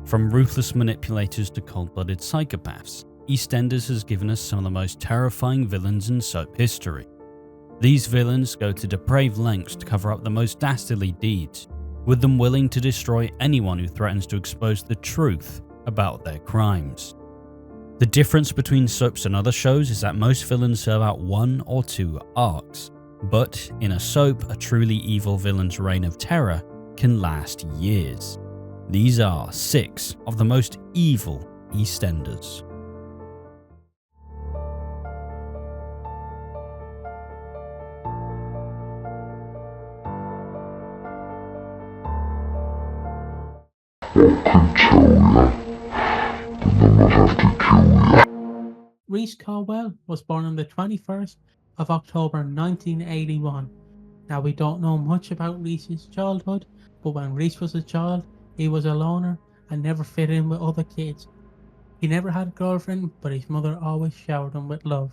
From ruthless manipulators to cold-blooded psychopaths, EastEnders has given us some of the most terrifying villains in soap history. These villains go to depraved lengths to cover up the most dastardly deeds, with them willing to destroy anyone who threatens to expose the truth about their crimes. The difference between soaps and other shows is that most villains serve out 1 or 2 arcs, but in a soap, a truly evil villain's reign of terror can last years. These are 6 of the most evil EastEnders. Rhys Caldwell was born on the 21st of October 1981. Now, we don't know much about Rhys's childhood, but when Rhys was a child, he was a loner and never fit in with other kids. He never had a girlfriend, but his mother always showered him with love,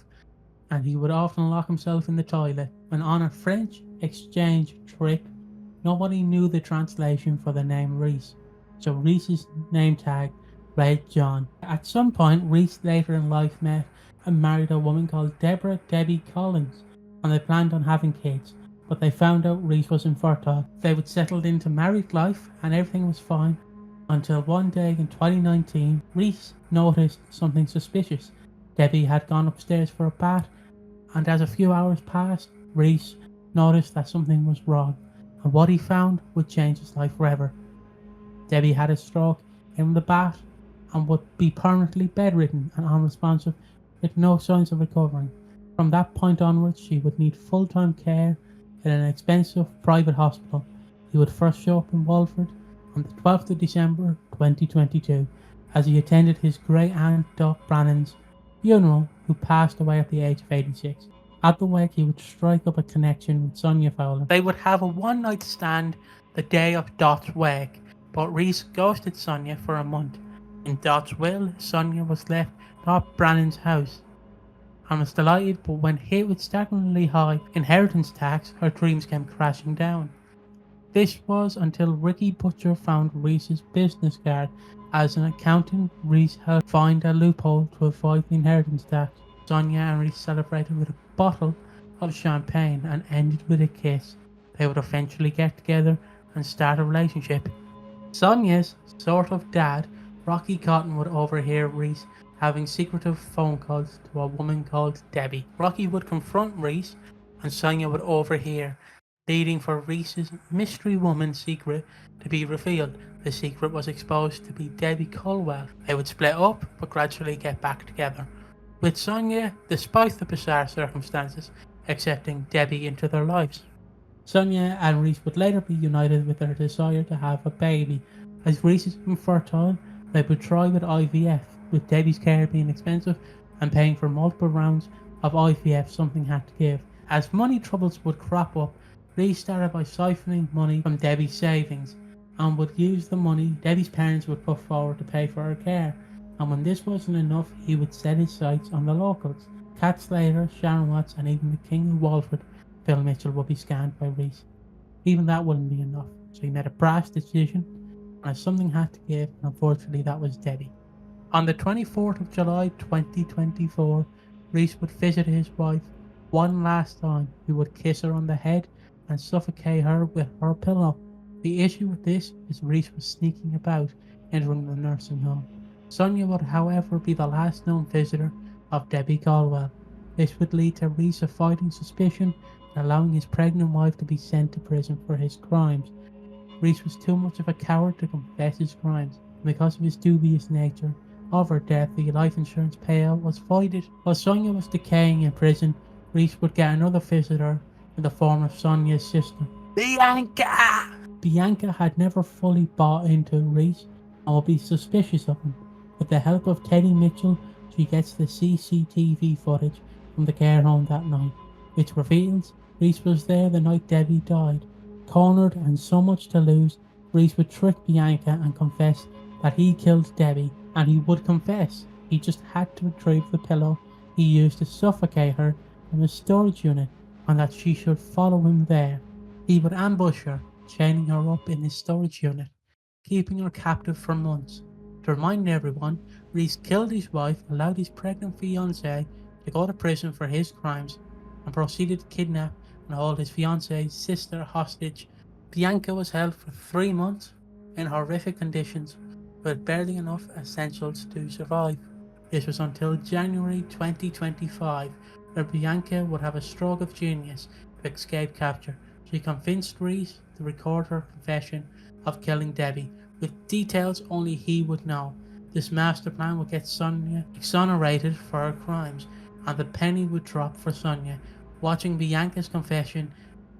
and he would often lock himself in the toilet. When on a French exchange trip, nobody knew the translation for the name Rhys, so Rhys's name tag read John. At some point, Rhys later in life met and married a woman called Debbie Collins, and they planned on having kids, but they found out Rhys was infertile. They would settled into married life and everything was fine, until one day in 2019, Rhys noticed something suspicious. Debbie had gone upstairs for a bath, and as a few hours passed, Rhys noticed that something was wrong, and what he found would change his life forever. Debbie had a stroke in the bath and would be permanently bedridden and unresponsive with no signs of recovering. From that point onwards, she would need full-time care in an expensive private hospital. He would first show up in Walford on the 12th of December 2022 as he attended his great-aunt Doc Brannan's funeral, who passed away at the age of 86. At the wake, he would strike up a connection with Sonia Fowler. They would have a one-night stand the day of Dot's wake, but Rhys ghosted Sonia for a month. In Dot's will, Sonia was left Doc Brannan's house and was delighted, but when hit with staggeringly high inheritance tax, her dreams came crashing down. This was until Ricky Butcher found Rhys's business card. As an accountant, Rhys helped find a loophole to avoid the inheritance tax. Sonia and Rhys celebrated with a bottle of champagne and ended with a kiss. They would eventually get together and start a relationship. Sonia's sort of dad, Rocky Cotton, would overhear Rhys having secretive phone calls to a woman called Debbie. Rocky would confront Rhys and Sonia would overhear, leading for Rhys's mystery woman secret to be revealed. The secret was exposed to be Debbie Caldwell. They would split up but gradually get back together, with Sonia, despite the bizarre circumstances, accepting Debbie into their lives. Sonia and Rhys would later be united with their desire to have a baby. As Rhys is infertile, they would try with IVF, with Debbie's care being expensive and paying for multiple rounds of IVF something had to give. As money troubles would crop up, Rhys started by siphoning money from Debbie's savings and would use the money Debbie's parents would put forward to pay for her care. And when this wasn't enough, he would set his sights on the locals. Kat Slater, Sharon Watts and even the King of Walford, Phil Mitchell, would be scanned by Rhys. Even that wouldn't be enough, so he made a brash decision, and something had to give, and unfortunately that was Debbie. On the 24th of July 2024, Rhys would visit his wife one last time. He would kiss her on the head and suffocate her with her pillow. The issue with this is Rhys was sneaking about, entering the nursing home. Sonia would however be the last known visitor of Debbie Caldwell. This would lead to Rhys avoiding suspicion and allowing his pregnant wife to be sent to prison for his crimes. Rhys was too much of a coward to confess his crimes, and because of his dubious nature of her death, the life insurance payout was voided. While Sonia was decaying in prison, Rhys would get another visitor in the form of Sonia's sister, Bianca! Bianca had never fully bought into Rhys and would be suspicious of him. With the help of Teddy Mitchell, she gets the CCTV footage from the care home that night, which reveals Rhys was there the night Debbie died. Cornered and so much to lose, Rhys would trick Bianca and confess that he killed Debbie, and he would confess he just had to retrieve the pillow he used to suffocate her from his storage unit, and that she should follow him there. He would ambush her, chaining her up in his storage unit, keeping her captive for months. To remind everyone, Reese killed his wife, allowed his pregnant fiancée to go to prison for his crimes, and proceeded to kidnap and hold his fiancée's sister hostage. Bianca was held for 3 months in horrific conditions with barely enough essentials to survive. This was until January 2025, where Bianca would have a stroke of genius to escape capture. She convinced Reese to record her confession of killing Debbie, with details only he would know. This master plan would get Sonia exonerated for her crimes, and the penny would drop for Sonia. Watching Bianca's confession,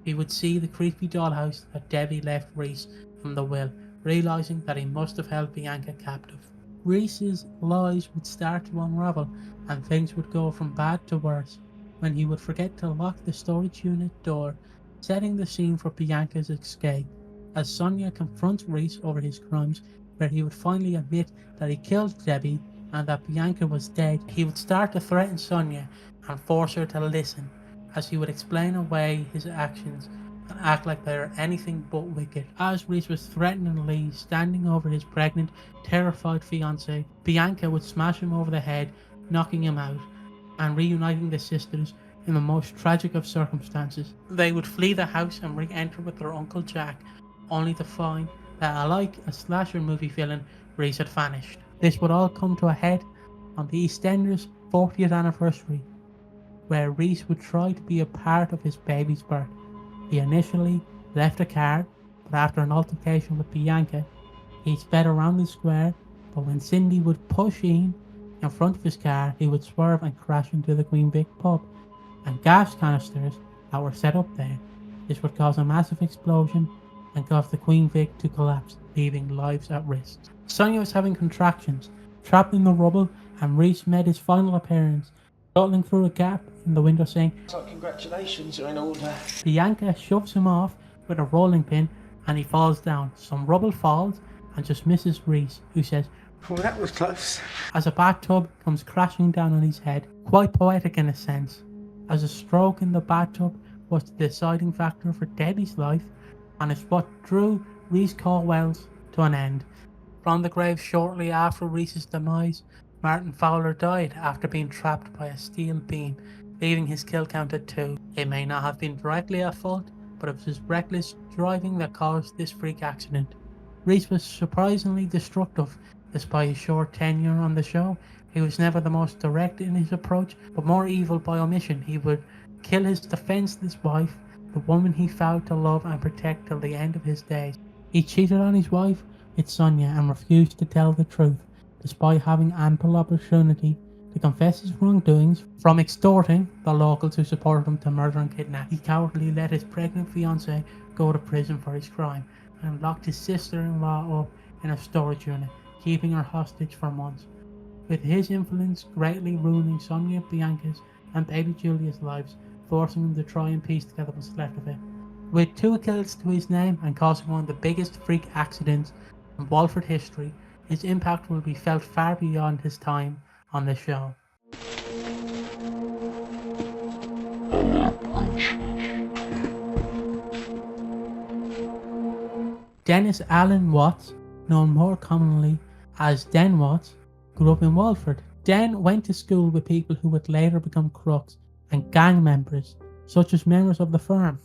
he would see the creepy dollhouse that Debbie left Reese from the will, realizing that he must have held Bianca captive. Reese's lies would start to unravel, and things would go from bad to worse when he would forget to lock the storage unit door, setting the scene for Bianca's escape. As Sonia confronts Reese over his crimes, where he would finally admit that he killed Debbie and that Bianca was dead, he would start to threaten Sonia and force her to listen, as he would explain away his actions and act like they were anything but wicked. As Reese was threateningly standing over his pregnant, terrified fiancée, Bianca would smash him over the head, knocking him out, and reuniting the sisters in the most tragic of circumstances. They would flee the house and re-enter with their Uncle Jack, only to find that, like a slasher movie villain, Reese had vanished. This would all come to a head on the EastEnders' 40th anniversary, where Reese would try to be a part of his baby's birth. He initially left a card, but after an altercation with Bianca, he sped around the square, but when Cindy would push in front of his car, he would swerve and crash into the Queen Vic pub, and gas canisters that were set up there. This would cause a massive explosion and cause the Queen Vic to collapse, leaving lives at risk. Sonia was having contractions, trapped in the rubble, and Reese made his final appearance, scuttling through a gap in the window saying, "So congratulations, you're in order." Bianca shoves him off with a rolling pin and he falls down. Some rubble falls and just misses Reese, who says, "Well, that was close." as a bathtub comes crashing down on his head. Quite poetic in a sense, as a stroke in the bathtub was the deciding factor for Debbie's life, and it's what drew Reese Caldwell's to an end. From the grave shortly after Reese's demise, Martin Fowler died after being trapped by a steel beam, leaving his kill count at 2. It may not have been directly at fault, but it was his reckless driving that caused this freak accident. Reese was surprisingly destructive despite his short tenure on the show. He was never the most direct in his approach, but more evil by omission. He would kill his defenseless wife, the woman he vowed to love and protect till the end of his days. He cheated on his wife with Sonia and refused to tell the truth, despite having ample opportunity to confess his wrongdoings, from extorting the locals who supported him to murder and kidnap. He cowardly let his pregnant fiancée go to prison for his crime and locked his sister-in-law up in a storage unit, keeping her hostage for months, with his influence greatly ruining Sonia, Bianca's and baby Julia's lives, forcing them to try and piece together what's left of it. With 2 kills to his name and causing one of the biggest freak accidents in Walford history, his impact will be felt far beyond his time on the show. Dennis Allen Watts, known more commonly as Den Watts, grew up in Walford. Den went to school with people who would later become crooks and gang members, such as members of the firm.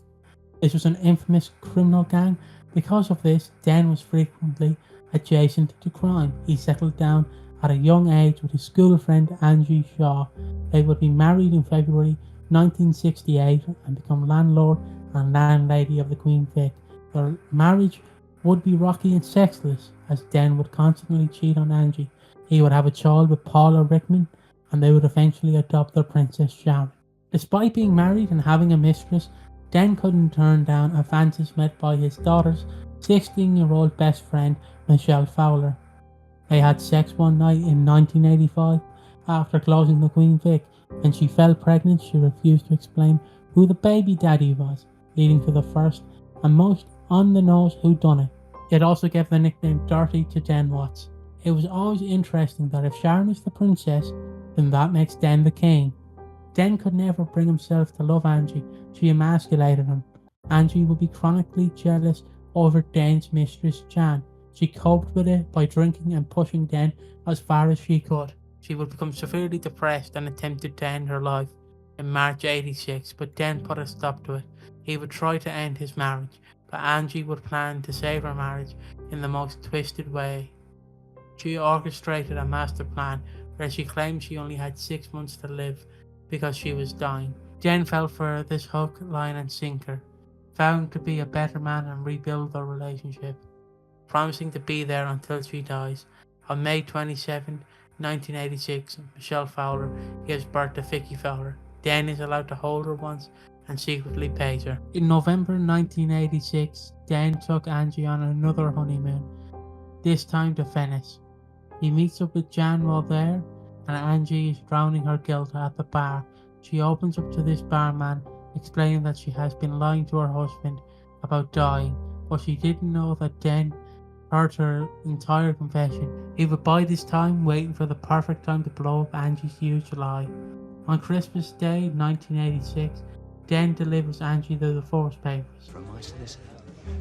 This was an infamous criminal gang. Because of this, Den was frequently adjacent to crime. He settled down at a young age with his school friend Angie Shaw. They would be married in February 1968 and become landlord and landlady of the Queen Vic. Their marriage would be rocky and sexless, as Den would constantly cheat on Angie. He would have a child with Paula Rickman, and they would eventually adopt their princess Sharon. Despite being married and having a mistress, Den couldn't turn down advances made by his daughter's 16-year-old best friend, Michelle Fowler. They had sex one night in 1985 after closing the Queen Vic. When she fell pregnant, she refused to explain who the baby daddy was, leading to the first and most on-the-nose whodunit. It also gave the nickname Dirty to Den Watts. It was always interesting that if Sharon is the princess, then that makes Den the king. Den could never bring himself to love Angie. She emasculated him. Angie would be chronically jealous over Den's mistress Jan, She coped with it by drinking and pushing Den as far as she could. She would become severely depressed and attempted to end her life in March 86, but Den put a stop to it. He would try to end his marriage, but Angie would plan to save her marriage in the most twisted way. She orchestrated a master plan where she claimed she only had 6 months to live because she was dying. Den fell for this hook, line and sinker, vowing to be a better man and rebuild their relationship, promising to be there until she dies. On May 27, 1986, Michelle Fowler gives birth to Vicky Fowler. Den is allowed to hold her once and secretly pays her. In November 1986, Den took Angie on another honeymoon, this time to Venice. He meets up with Jan while there, and Angie is drowning her guilt at the bar. She opens up to this barman, explaining that she has been lying to her husband about dying, but she didn't know that Den heard her entire confession. He would bide his time, waiting for the perfect time to blow up Angie's huge lie. On Christmas Day 1986, Den delivers Angie the divorce papers. From my solicitor,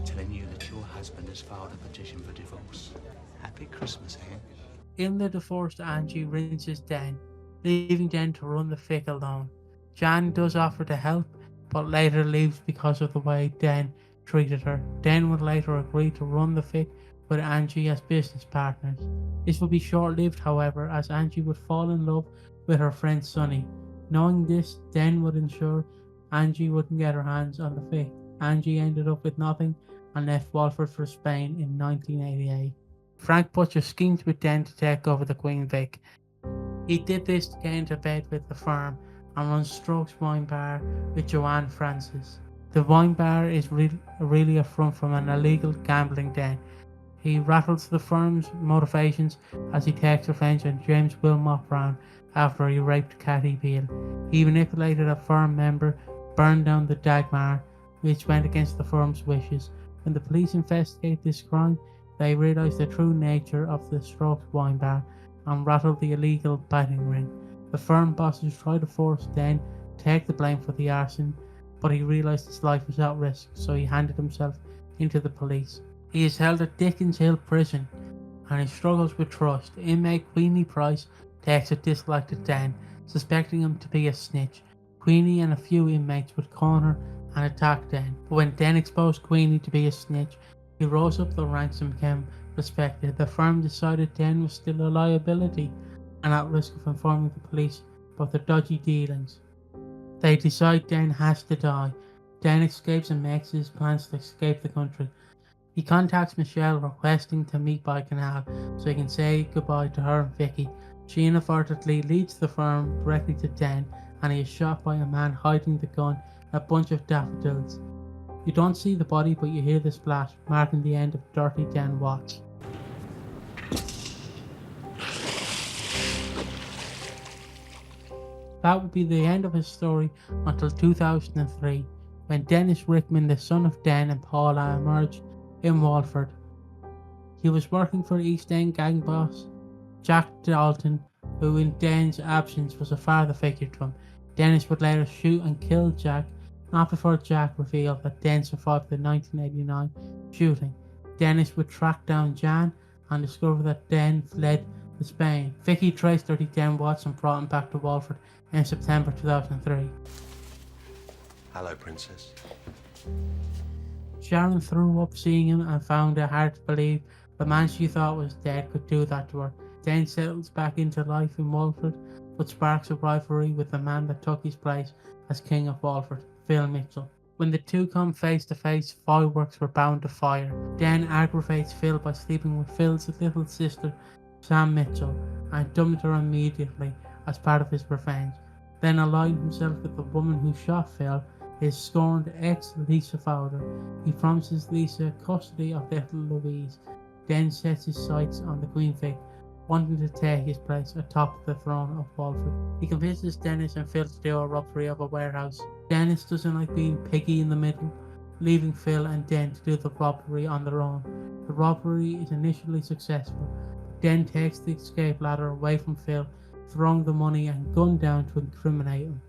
telling you that your husband has filed a petition for divorce. Happy Christmas, Anne. In the divorce, Angie rinses Den, leaving Den to run the fic alone. Jan does offer to help, but later leaves because of the way Den treated her. Den would later agree to run the fic with Angie as business partners. This would be short-lived, however, as Angie would fall in love with her friend Sonny. Knowing this, Den would ensure Angie wouldn't get her hands on the fic. Angie ended up with nothing and left Walford for Spain in 1988. Frank Butcher schemed with Den to take over the Queen Vic. He did this to get into bed with the firm and runs Strokes Wine Bar with Joanne Francis. The wine bar is really a front from an illegal gambling den. He rattles the firm's motivations as he takes revenge on James Wilmot Brown after he raped Cathy Beale. He manipulated a firm member, burned down the Dagmar, which went against the firm's wishes. When the police investigate this crime, they realise the true nature of the Strokes Wine Bar and rattle the illegal betting ring. The firm bosses try to force Den to take the blame for the arson, but he realised his life was at risk, so he handed himself into the police. He is held at Dickens Hill Prison, and he struggles with trust. Inmate Queenie Price takes a dislike to Den, suspecting him to be a snitch. Queenie and a few inmates would corner and attack Den, but when Den exposed Queenie to be a snitch, he rose up the ranks and became respected. The firm decided Den was still a liability and at risk of informing the police about their dodgy dealings. They decide Den has to die. Den escapes and makes his plans to escape the country. He contacts Michelle requesting to meet by canal so he can say goodbye to her and Vicky. She inadvertently leads the firm directly to Den, and he is shot by a man hiding the gun in a bunch of daffodils. You don't see the body, but you hear the splash, marking the end of Dirty Den Watch. That would be the end of his story until 2003, when Dennis Rickman, the son of Den and Paula, emerged in Walford. He was working for East End gang boss Jack Dalton, who in Den's absence was a father figure to him. Dennis would later shoot and kill Jack, not before Jack revealed that Den survived the 1989 shooting. Dennis would track down Jan and discover that Den fled to Spain. Vicky traced Dirty Den Watch and brought him back to Walford in September 2003. Hello, Princess. Sharon threw up seeing him and found it hard to believe the man she thought was dead could do that to her. Den settles back into life in Walford, but sparks a rivalry with the man that took his place as King of Walford, Phil Mitchell. When the two come face to face, fireworks were bound to fire. Den aggravates Phil by sleeping with Phil's little sister, Sam Mitchell, and dumped her immediately as part of his revenge. Then allied himself with the woman who shot Phil, his scorned ex Lisa Fowler. He promises Lisa custody of little Louise, then sets his sights on the Queen Vic, wanting to take his place atop the throne of Walford. He convinces Dennis and Phil to do a robbery of a warehouse. Dennis doesn't like being Piggy in the middle, leaving Phil and Den to do the robbery on their own. The robbery is initially successful, but Den takes the escape ladder away from Phil, throwing the money and gun down to incriminate him,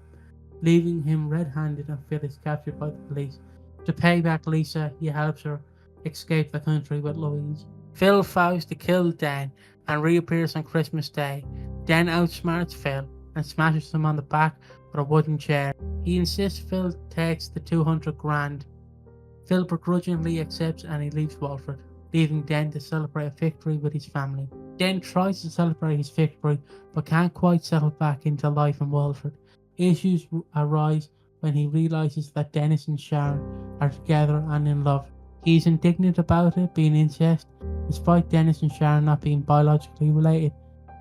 leaving him red-handed, and Phil is captured by the police. To pay back Lisa, he helps her escape the country with Louise. Phil vows to kill Den and reappears on Christmas Day. Den outsmarts Phil and smashes him on the back with a wooden chair. He insists Phil takes the 200 grand. Phil begrudgingly accepts and he leaves Walford, leaving Den to celebrate a victory with his family. Den tries to celebrate his victory but can't quite settle back into life in Walford. Issues arise when he realises that Dennis and Sharon are together and in love. He is indignant about it being incest, despite Dennis and Sharon not being biologically related.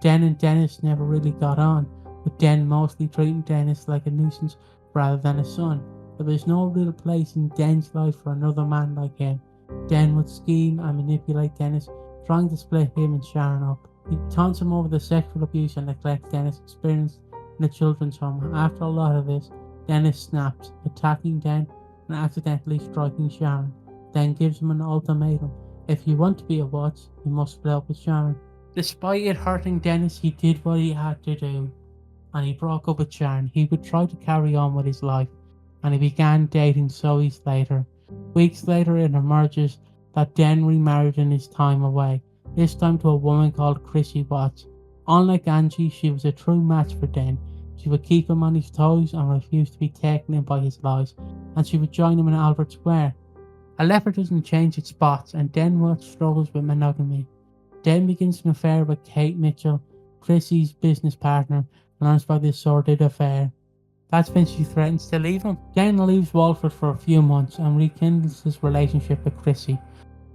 Den and Dennis never really got on, with Den mostly treating Dennis like a nuisance rather than a son. There was no real place in Den's life for another man like him. Den would scheme and manipulate Dennis, trying to split him and Sharon up. He taunts him over the sexual abuse and neglect Dennis experienced in the children's home. After a lot of this, Dennis snaps, attacking Den and accidentally striking Sharon. Den gives him an ultimatum. If you want to be a watch, you must split up with Sharon. Despite it hurting Dennis, he did what he had to do, and he broke up with Sharon. He would try to carry on with his life, and he began dating Zoe Slater. Weeks later, it emerges that Den remarried in his time away, this time to a woman called Chrissy Watts. Unlike Angie, she was a true match for Den. She would keep him on his toes and refuse to be taken in by his lies, and she would join him in Albert Square. A leopard doesn't change its spots, and Den Watts struggles with monogamy. Den begins an affair with Kate Mitchell, Chrissy's business partner, and learns about this sordid affair. That's when she threatens to leave him. Den leaves Walford for a few months and rekindles his relationship with Chrissy.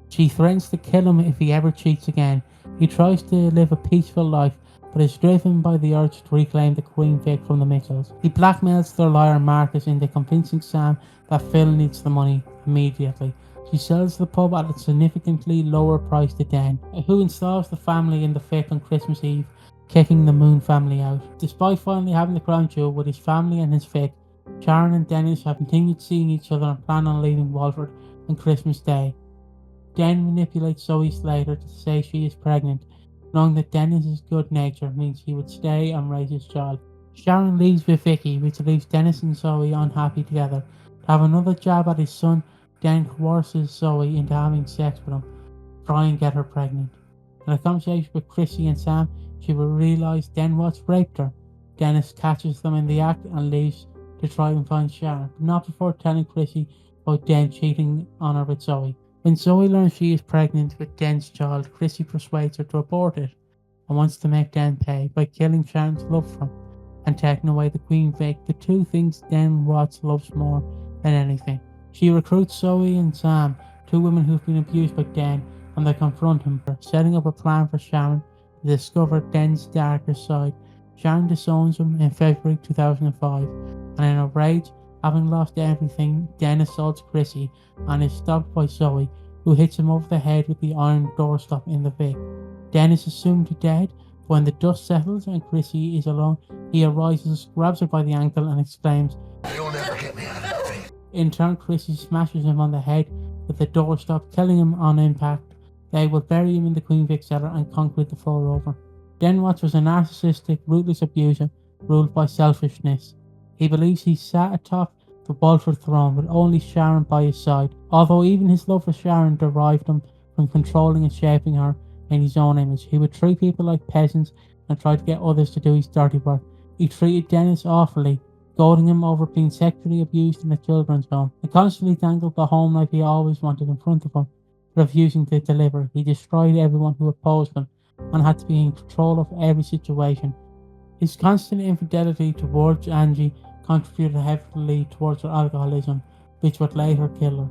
She threatens to kill him if he ever cheats again. He tries to live a peaceful life, but is driven by the urge to reclaim the Queen Vic from the Mitchells. He blackmails their lawyer Marcus into convincing Sam that Phil needs the money immediately. She sells the pub at a significantly lower price to Den, who installs the family in the Vic on Christmas Eve, kicking the Moon family out. Despite finally having the crown jewel with his family and his Vic, Sharon and Dennis have continued seeing each other and plan on leaving Walford on Christmas Day. Den manipulates Zoe Slater to say she is pregnant, knowing that Dennis's good nature means he would stay and raise his child. Sharon leaves with Vicky, which leaves Dennis and Zoe unhappy together. To have another jab at his son, Den coerces Zoe into having sex with him, try and get her pregnant. In a conversation with Chrissy and Sam, she will realise Den Watts raped her. Dennis catches them in the act and leaves to try and find Sharon, but not before telling Chrissy about Den cheating on her with Zoe. When Zoe learns she is pregnant with Den's child, Chrissy persuades her to abort it and wants to make Den pay by killing Sharon's love for him and taking away the Queen Vic, the two things Den Watts loves more than anything. She recruits Zoe and Sam, two women who've been abused by Den, and they confront him, setting up a plan for Sharon to discover Den's darker side. Sharon disowns him in February 2005, and in a rage, having lost everything, Den assaults Chrissy and is stopped by Zoe, who hits him over the head with the iron doorstop in the Vic. Den is assumed dead, but when the dust settles and Chrissy is alone, he arises, grabs her by the ankle and exclaims, You'll never get me out of that thing. In turn, Chrissy smashes him on the head with the doorstop, killing him on impact. They would bury him in the Queen Vic cellar and concrete the floor over. Den Watts was a narcissistic, ruthless abuser ruled by selfishness. He believes he sat atop the Walford throne with only Sharon by his side, although even his love for Sharon derived him from controlling and shaping her in his own image. He would treat people like peasants and try to get others to do his dirty work. He treated Dennis awfully, goading him over being sexually abused in a children's home, and constantly dangled the home life he always wanted in front of him, refusing to deliver. He destroyed everyone who opposed him and had to be in control of every situation. His constant infidelity towards Angie contributed heavily towards her alcoholism, which would later kill her.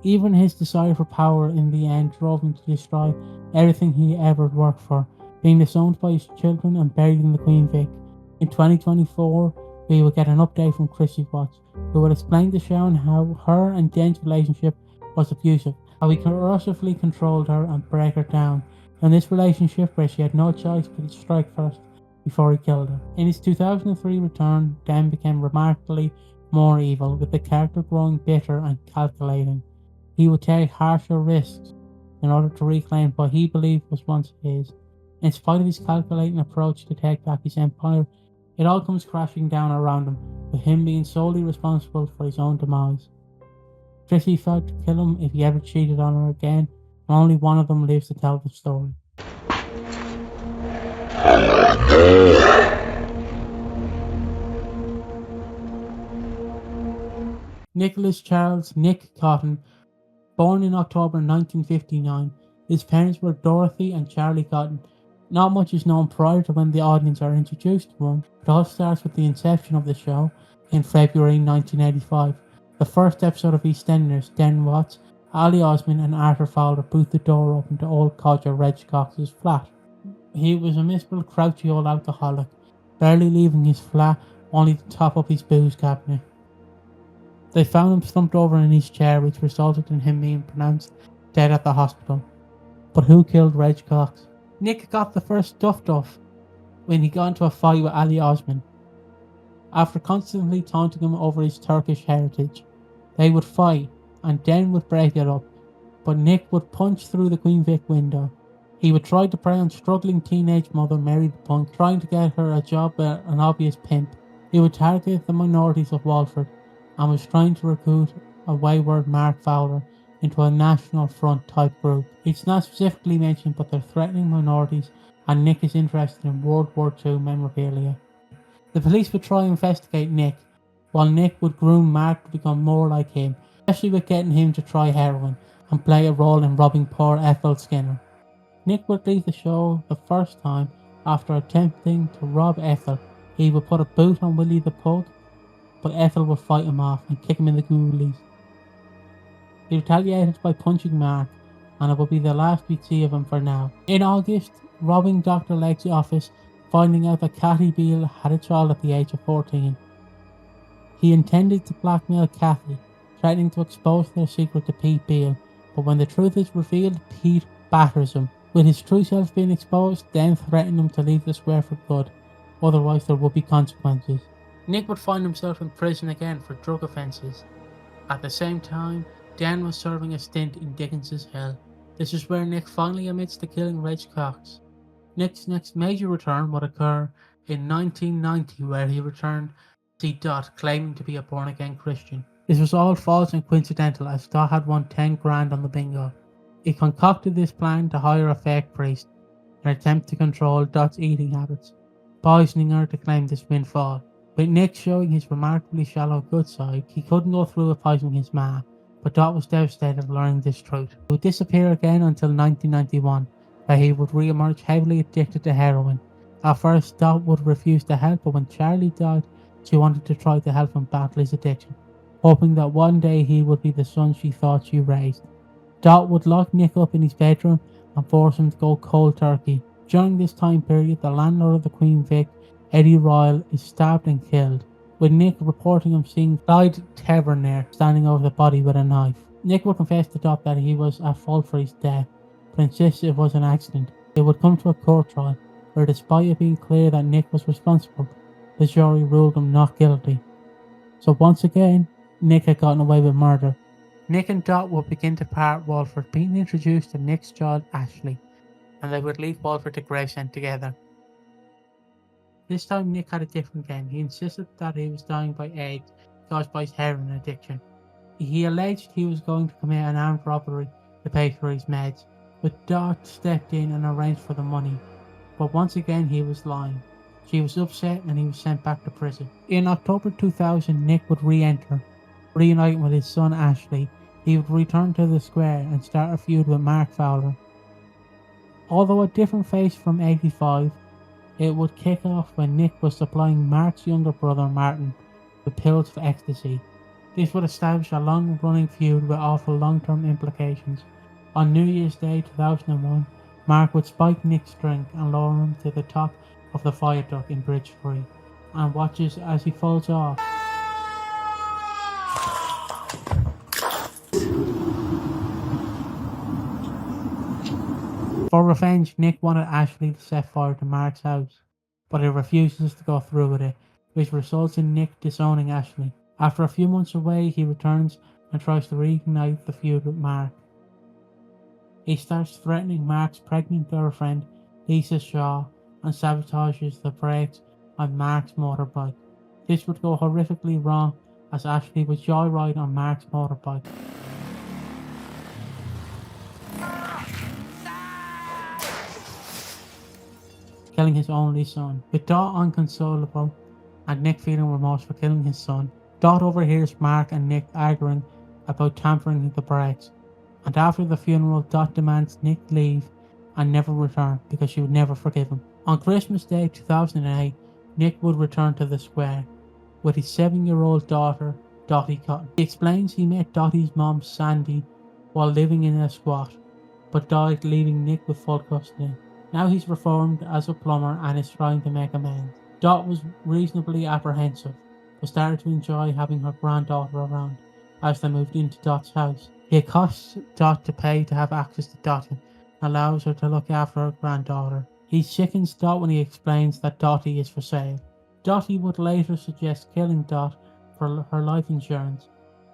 Even his desire for power in the end drove him to destroy everything he ever worked for, being disowned by his children and buried in the Queen Vic. In 2024, we will get an update from Chrissy Watts, who will explain to Sharon how her and Den's relationship was abusive, how he corrosively controlled her and break her down in this relationship where she had no choice but to strike first before he killed her. In his 2003 return, Den became remarkably more evil, with the character growing bitter and calculating. He would take harsher risks in order to reclaim what he believed was once his. In spite of his calculating approach to take back his empire, it all comes crashing down around him, with him being solely responsible for his own demise. Chrissy vowed to kill him if he ever cheated on her again, and only one of them lives to tell the story. Nicholas Charles Nick Cotton, born in October 1959. His parents were Dorothy and Charlie Cotton. Not much is known prior to when the audience are introduced to him. It all starts with the inception of the show in February 1985. The first episode of EastEnders, Den Watts, Ali Osman and Arthur Fowler boot the door open to old codger Reg Cox's flat. He was a miserable, crouchy old alcoholic, barely leaving his flat only to top up his booze cabinet. They found him slumped over in his chair, which resulted in him being pronounced dead at the hospital. But who killed Reg Cox? Nick got the first stuffed off when he got into a fight with Ali Osman. After constantly taunting him over his Turkish heritage, they would fight and Den would break it up, but Nick would punch through the Queen Vic window. He would try to prey on struggling teenage mother Mary the Punk, trying to get her a job with an obvious pimp. He would target the minorities of Walford and was trying to recruit a wayward Mark Fowler into a National Front type group. It's not specifically mentioned, but they're threatening minorities and Nick is interested in World War II memorabilia. The police would try and investigate Nick, while Nick would groom Mark to become more like him, especially with getting him to try heroin and play a role in robbing poor Ethel Skinner. Nick would leave the show the first time after attempting to rob Ethel. He would put a boot on Willie the Pug, but Ethel would fight him off and kick him in the goolies. He retaliated by punching Mark, and it would be the last we'd see of him for now. In August, robbing Dr. Legg's office, finding out that Kathy Beale had a child at the age of 14. He intended to blackmail Kathy, threatening to expose their secret to Pete Beale, but when the truth is revealed, Pete batters him. With his true self being exposed, Dan threatened him to leave the square for good, otherwise there would be consequences. Nick would find himself in prison again for drug offences. At the same time, Dan was serving a stint in Dickens's Hell. This is where Nick finally admits to killing Reg Cox. Nick's next major return would occur in 1990, where he returned to see Dot, claiming to be a born-again Christian. This was all false and coincidental, as Dot had won 10 grand on the bingo. He concocted this plan to hire a fake priest in an attempt to control Dot's eating habits, poisoning her to claim this windfall. With Nick showing his remarkably shallow good side, he couldn't go through with poisoning his ma, but Dot was devastated learning this truth. He would disappear again until 1991, where he would re-emerge heavily addicted to heroin. At first, Dot would refuse to help, but when Charlie died, she wanted to try to help him battle his addiction, hoping that one day he would be the son she thought she raised. Dot would lock Nick up in his bedroom and force him to go cold turkey. During this time period, the landlord of the Queen Vic, Eddie Royal, is stabbed and killed, with Nick reporting him seeing Clyde Tavernier standing over the body with a knife. Nick would confess to Dot that he was at fault for his death, but insists it was an accident. It would come to a court trial, where despite it being clear that Nick was responsible, the jury ruled him not guilty. So once again, Nick had gotten away with murder. Nick and Dot would begin to part Walford, being introduced to Nick's child Ashley, and they would leave Walford to Gravesend together. This time Nick had a different game. He insisted that he was dying by AIDS caused by his heroin addiction. He alleged he was going to commit an armed robbery to pay for his meds, but Dot stepped in and arranged for the money. But once again he was lying. She was upset and he was sent back to prison. In October 2000, Nick would re-enter, reuniting with his son Ashley. He would return to the square and start a feud with Mark Fowler. Although a different face from 85, it would kick off when Nick was supplying Mark's younger brother Martin with pills for ecstasy. This would establish a long-running feud with awful long-term implications. On New Year's Day 2001, Mark would spike Nick's drink and lower him to the top of the viaduct in Bridge 3, and watches as he falls off. For revenge, Nick wanted Ashley to set fire to Mark's house, but he refuses to go through with it, which results in Nick disowning Ashley. After a few months away, he returns and tries to reignite the feud with Mark. He starts threatening Mark's pregnant girlfriend, Lisa Shaw, and sabotages the brakes on Mark's motorbike. This would go horrifically wrong, as Ashley would joyride on Mark's motorbike. killing his only son. With Dot unconsolable and Nick feeling remorse for killing his son, Dot overhears Mark and Nick arguing about tampering with the brakes, and after the funeral, Dot demands Nick leave and never return because she would never forgive him. On Christmas Day 2008, Nick would return to the square with his 7-year-old daughter, Dottie Cotton. He explains he met Dottie's mom, Sandy, while living in a squat, but died, leaving Nick with full custody. Now he's reformed as a plumber and is trying to make amends. Dot was reasonably apprehensive, but started to enjoy having her granddaughter around as they moved into Dot's house. He accosts Dot to pay to have access to Dottie and allows her to look after her granddaughter. He chickens Dot when he explains that Dottie is for sale. Dottie would later suggest killing Dot for her life insurance.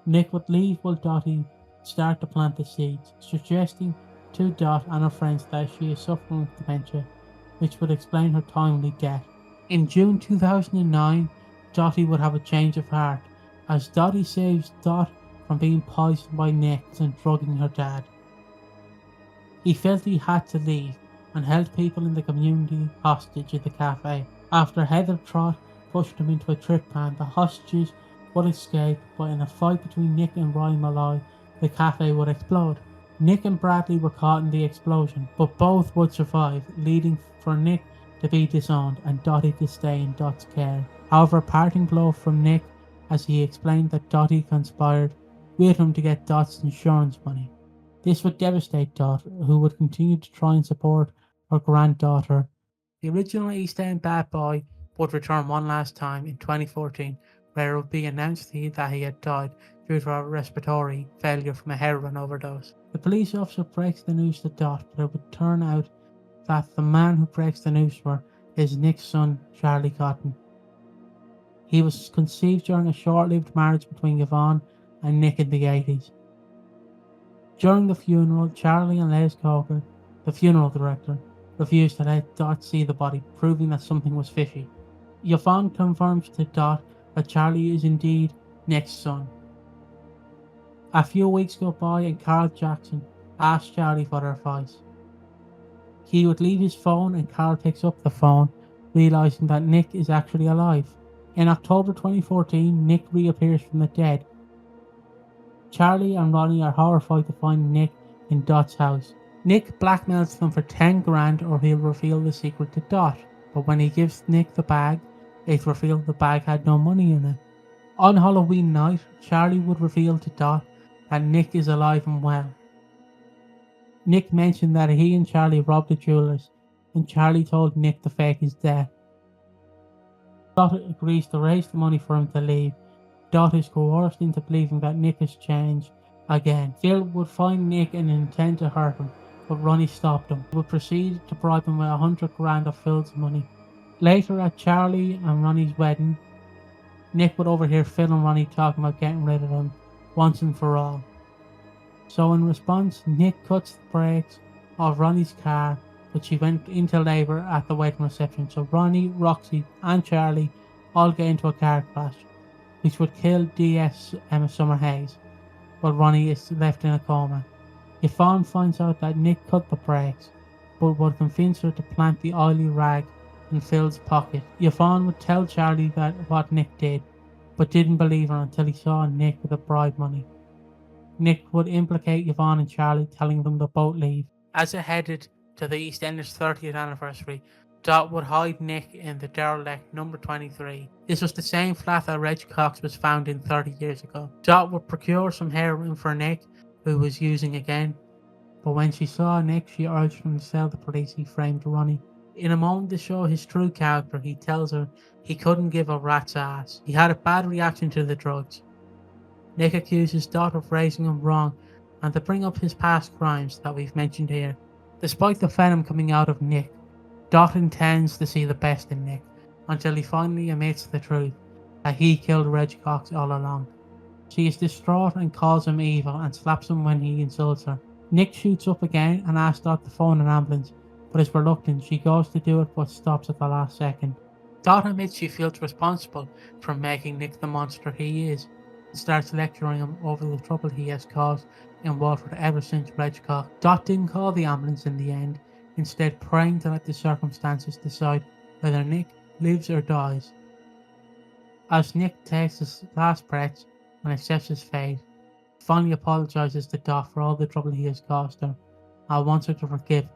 Nick would leave while Dottie start to plant the seeds, suggesting to Dot and her friends that she is suffering with dementia, which would explain her timely death. In June 2009, Dottie would have a change of heart, as Dottie saves Dot from being poisoned by Nick and drugging her dad. He felt he had to leave and held people in the community hostage at the cafe. After Heather Trott pushed him into a trip pan, the hostages would escape, but in a fight between Nick and Ryan Malloy, the cafe would explode. Nick and Bradley were caught in the explosion, but both would survive, leading for Nick to be disowned and Dottie to stay in Dot's care. However, a parting blow from Nick as he explained that Dottie conspired with him to get Dot's insurance money. This would devastate Dot, who would continue to try and support her granddaughter. The original East End bad boy would return one last time in 2014, where it would be announced that he had died due to a respiratory failure from a heroin overdose. The police officer breaks the news to Dot, but it would turn out that the man who breaks the news to her is Nick's son, Charlie Cotton. He was conceived during a short-lived marriage between Yvonne and Nick in the 80s. During the funeral, Charlie and Les Coker, the funeral director, refused to let Dot see the body, proving that something was fishy. Yvonne confirms to Dot that Charlie is indeed Nick's son. A few weeks go by and Carl Jackson asks Charlie for advice. He would leave his phone and Carl picks up the phone, realizing that Nick is actually alive. In October 2014, Nick reappears from the dead. Charlie and Ronnie are horrified to find Nick in Dot's house. Nick blackmails them for 10 grand or he'll reveal the secret to Dot, but when he gives Nick the bag, it's revealed the bag had no money in it. On Halloween night, Charlie would reveal to Dot that Nick is alive and well. Nick mentioned that he and Charlie robbed the jewelers, and Charlie told Nick to fake his death. Dot agrees to raise the money for him to leave. Dot is coerced into believing that Nick has changed again. Phil would find Nick and intend to hurt him, but Ronnie stopped him. He would proceed to bribe him with 100 grand of Phil's money. Later at Charlie and Ronnie's wedding, Nick would overhear Phil and Ronnie talking about getting rid of him once and for all. So in response, Nick cuts the brakes of Ronnie's car, but she went into labour at the wedding reception. So Ronnie, Roxy and Charlie all get into a car crash, which would kill DS Emma Summer Hayes, but Ronnie is left in a coma. Yvonne finds out that Nick cut the brakes, but would convince her to plant the oily rag in Phil's pocket. Yvonne would tell Charlie that what Nick did, but didn't believe her until he saw Nick with the bribe money. Nick would implicate Yvonne and Charlie, telling them to both leave. As it headed to the EastEnders 30th anniversary, Dot would hide Nick in the derelict number 23. This was the same flat that Reg Cox was found in 30 years ago. Dot would procure some heroin for Nick, who was using again, but when she saw Nick, she urged him to tell the police he framed Ronnie. In a moment to show his true character, he tells her he couldn't give a rat's ass. He had a bad reaction to the drugs. Nick accuses Dot of raising him wrong and to bring up his past crimes that we've mentioned here. Despite the venom coming out of Nick, Dot intends to see the best in Nick until he finally admits the truth that he killed Reg Cox all along. She is distraught and calls him evil and slaps him when he insults her. Nick shoots up again and asks Dot to phone an ambulance, but is reluctant. She goes to do it but stops at the last second. Dot admits she feels responsible for making Nick the monster he is and starts lecturing him over the trouble he has caused in Walford ever since Reg Cox. Dot didn't call the ambulance in the end. instead praying to let the circumstances decide whether Nick lives or dies. As Nick takes his last breaths and accepts his fate, he finally apologises to Dot for all the trouble he has caused her and wants her to forgive.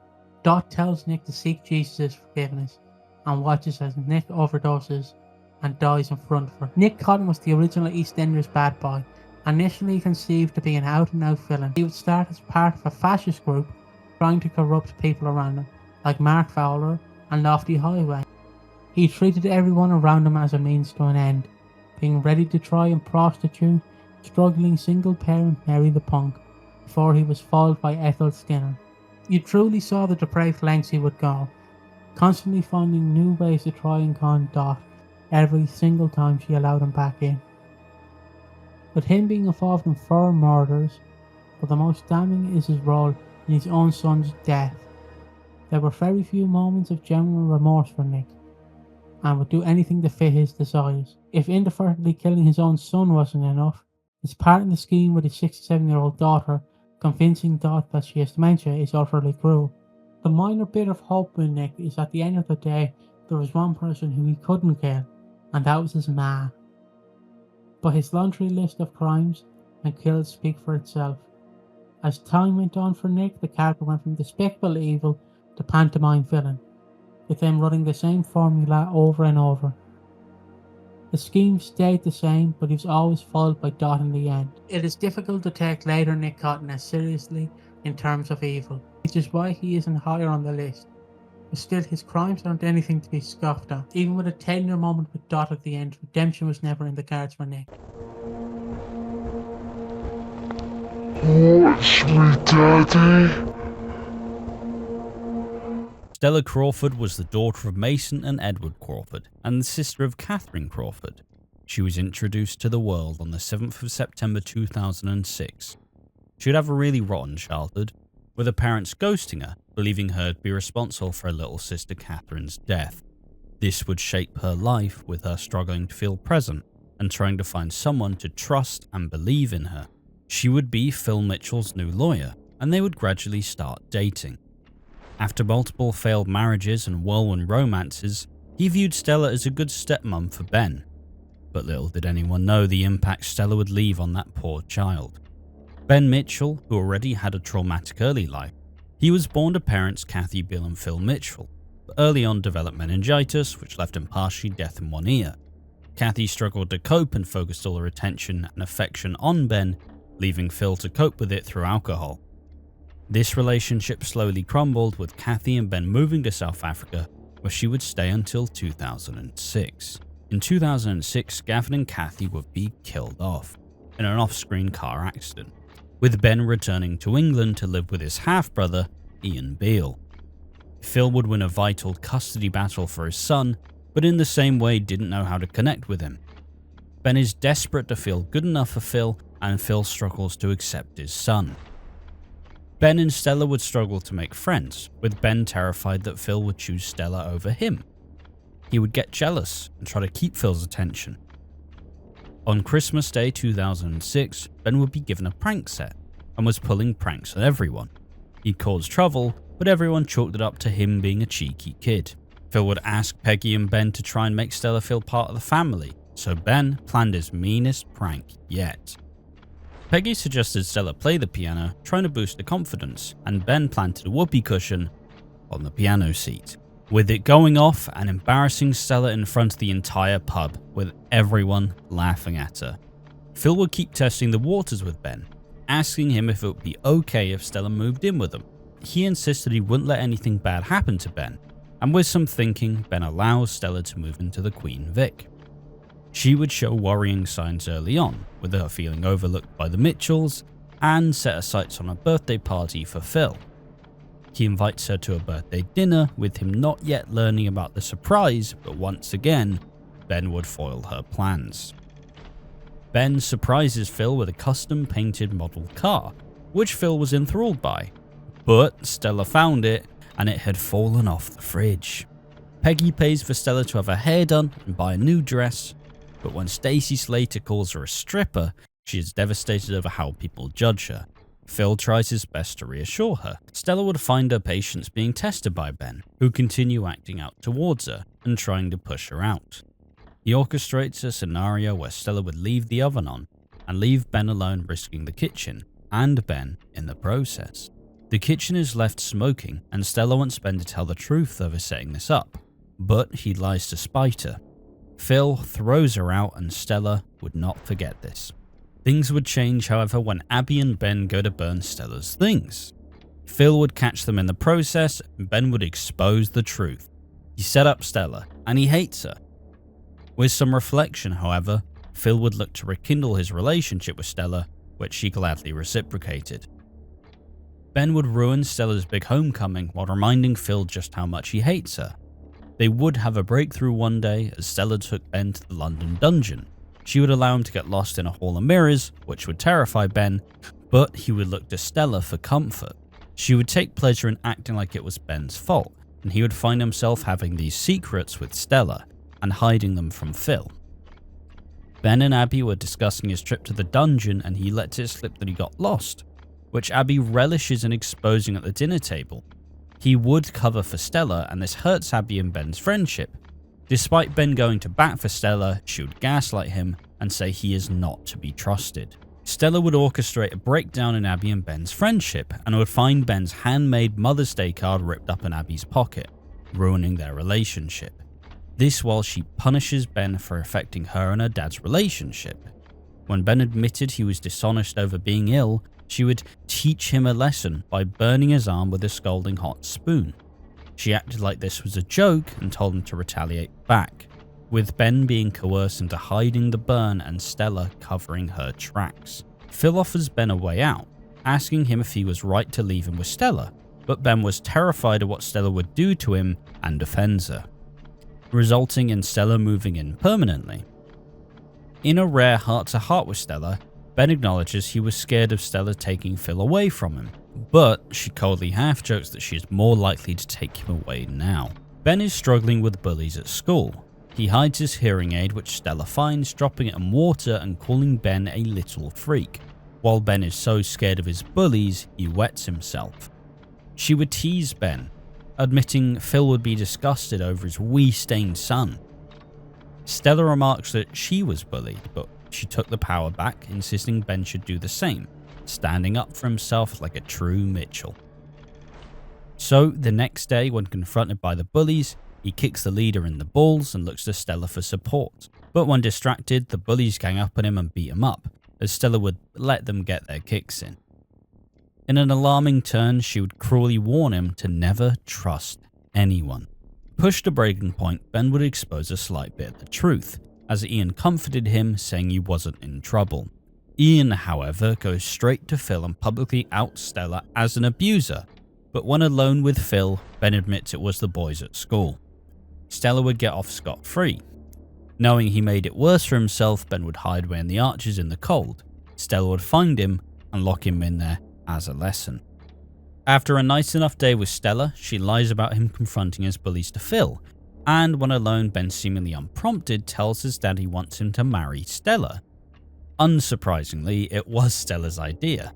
Dot tells Nick to seek Jesus' forgiveness and watches as Nick overdoses and dies in front of her. Nick Cotton was the original EastEnders bad boy, initially conceived to be an out-and-out villain. He would start as part of a fascist group trying to corrupt people around him, like Mark Fowler and Lofty Highway. He treated everyone around him as a means to an end, being ready to try and prostitute struggling single-parent Mary the Punk before he was foiled by Ethel Skinner. You truly saw the depraved lengths he would go, constantly finding new ways to try and con Dot every single time she allowed him back in. With him being involved in 4 murders, but the most damning is his role in his own son's death. There were very few moments of genuine remorse for Nick, and would do anything to fit his desires. If inadvertently killing his own son wasn't enough, his part in the scheme with his 67-year-old daughter, convincing Dot that she has dementia, is utterly cruel. The minor bit of hope in Nick is at the end of the day, there was one person who he couldn't kill, and that was his ma. But his laundry list of crimes and kills speak for itself. As time went on for Nick, the character went from despicable evil to pantomime villain, with them running the same formula over and over. The scheme stayed the same, but he was always foiled by Dot in the end. It is difficult to take later Nick Cotton as seriously in terms of evil, which is why he isn't higher on the list. But still, his crimes aren't anything to be scoffed at. Even with a tender moment with Dot at the end, redemption was never in the cards for Nick. Watch me, Daddy. Stella Crawford was the daughter of Mason and Edward Crawford and the sister of Catherine Crawford. She was introduced to the world on the 7th of September 2006. She would have a really rotten childhood, with her parents ghosting her, believing her to be responsible for her little sister Catherine's death. This would shape her life, with her struggling to feel present and trying to find someone to trust and believe in her. She would be Phil Mitchell's new lawyer, and they would gradually start dating. After multiple failed marriages and whirlwind romances, he viewed Stella as a good stepmom for Ben. But little did anyone know the impact Stella would leave on that poor child. Ben Mitchell, who already had a traumatic early life, he was born to parents Kathy Bill and Phil Mitchell, but early on developed meningitis, which left him partially deaf in one ear. Kathy struggled to cope and focused all her attention and affection on Ben, leaving Phil to cope with it through alcohol. This relationship slowly crumbled, with Kathy and Ben moving to South Africa, where she would stay until 2006. In 2006, Gavin and Kathy would be killed off in an off-screen car accident, with Ben returning to England to live with his half-brother, Ian Beale. Phil would win a vital custody battle for his son, but in the same way didn't know how to connect with him. Ben is desperate to feel good enough for Phil, and Phil struggles to accept his son. Ben and Stella would struggle to make friends, with Ben terrified that Phil would choose Stella over him. He would get jealous and try to keep Phil's attention. On Christmas Day 2006, Ben would be given a prank set and was pulling pranks on everyone. He'd caused trouble, but everyone chalked it up to him being a cheeky kid. Phil would ask Peggy and Ben to try and make Stella feel part of the family, so Ben planned his meanest prank yet. Peggy suggested Stella play the piano, trying to boost her confidence, and Ben planted a whoopee cushion on the piano seat, with it going off and embarrassing Stella in front of the entire pub, with everyone laughing at her. Phil would keep testing the waters with Ben, asking him if it would be okay if Stella moved in with him. He insisted he wouldn't let anything bad happen to Ben, and with some thinking, Ben allows Stella to move into the Queen Vic. She would show worrying signs early on, with her feeling overlooked by the Mitchells, and set her sights on a birthday party for Phil. He invites her to a birthday dinner, with him not yet learning about the surprise, but once again, Ben would foil her plans. Ben surprises Phil with a custom painted model car, which Phil was enthralled by, but Stella found it and it had fallen off the fridge. Peggy pays for Stella to have her hair done and buy a new dress, but when Stacey Slater calls her a stripper, she is devastated over how people judge her, Phil tries his best to reassure her. Stella would find her patience being tested by Ben, who continue acting out towards her and trying to push her out. He orchestrates a scenario where Stella would leave the oven on and leave Ben alone, risking the kitchen and Ben in the process. The kitchen is left smoking, and Stella wants Ben to tell the truth over setting this up, but he lies to spite her. Phil throws her out, and Stella would not forget this. Things would change, however, when Abby and Ben go to burn Stella's things. Phil would catch them in the process, and Ben would expose the truth. He set up Stella, and he hates her. With some reflection, however, Phil would look to rekindle his relationship with Stella, which she gladly reciprocated. Ben would ruin Stella's big homecoming while reminding Phil just how much he hates her. They would have a breakthrough one day as Stella took Ben to the London dungeon. She would allow him to get lost in a hall of mirrors, which would terrify Ben, but he would look to Stella for comfort. She would take pleasure in acting like it was Ben's fault, and he would find himself having these secrets with Stella and hiding them from Phil. Ben and Abby were discussing his trip to the dungeon, and he lets it slip that he got lost, which Abby relishes in exposing at the dinner table. He would cover for Stella, and this hurts Abby and Ben's friendship. Despite Ben going to bat for Stella, she would gaslight him and say he is not to be trusted. Stella would orchestrate a breakdown in Abby and Ben's friendship, and would find Ben's handmade Mother's Day card ripped up in Abby's pocket, ruining their relationship. This while she punishes Ben for affecting her and her dad's relationship. When Ben admitted he was dishonest over being ill, she would teach him a lesson by burning his arm with a scalding hot spoon. She acted like this was a joke and told him to retaliate back, with Ben being coerced into hiding the burn and Stella covering her tracks. Phil offers Ben a way out, asking him if he was right to leave him with Stella, but Ben was terrified of what Stella would do to him and defends her, resulting in Stella moving in permanently. In a rare heart-to-heart with Stella, Ben acknowledges he was scared of Stella taking Phil away from him, but she coldly half-jokes that she is more likely to take him away now. Ben is struggling with bullies at school. He hides his hearing aid, which Stella finds, dropping it in water and calling Ben a little freak. While Ben is so scared of his bullies, he wets himself. She would tease Ben, admitting Phil would be disgusted over his wee-stained son. Stella remarks that she was bullied, but she took the power back, insisting Ben should do the same, standing up for himself like a true Mitchell. So, the next day, when confronted by the bullies, he kicks the leader in the balls and looks to Stella for support. But when distracted, the bullies gang up on him and beat him up, as Stella would let them get their kicks in. In an alarming turn, she would cruelly warn him to never trust anyone. Pushed to breaking point, Ben would expose a slight bit of the truth, as Ian comforted him, saying he wasn't in trouble. Ian, however, goes straight to Phil and publicly outs Stella as an abuser, but when alone with Phil, Ben admits it was the boys at school. Stella would get off scot-free. Knowing he made it worse for himself, Ben would hide away in the arches in the cold. Stella would find him and lock him in there as a lesson. After a nice enough day with Stella, she lies about him confronting his bullies to Phil, and when alone, Ben seemingly unprompted tells his dad he wants him to marry Stella. Unsurprisingly, it was Stella's idea.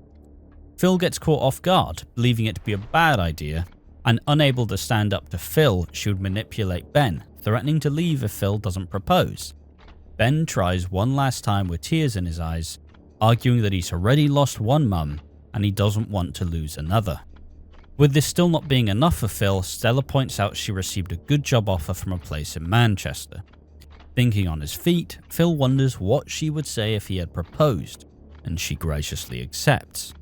Phil gets caught off guard, believing it to be a bad idea, and unable to stand up to Phil, she would manipulate Ben, threatening to leave if Phil doesn't propose. Ben tries one last time with tears in his eyes, arguing that he's already lost one mum and he doesn't want to lose another. With this still not being enough for Phil, Stella points out she received a good job offer from a place in Manchester. Thinking on his feet, Phil wonders what she would say if he had proposed, and she graciously accepts.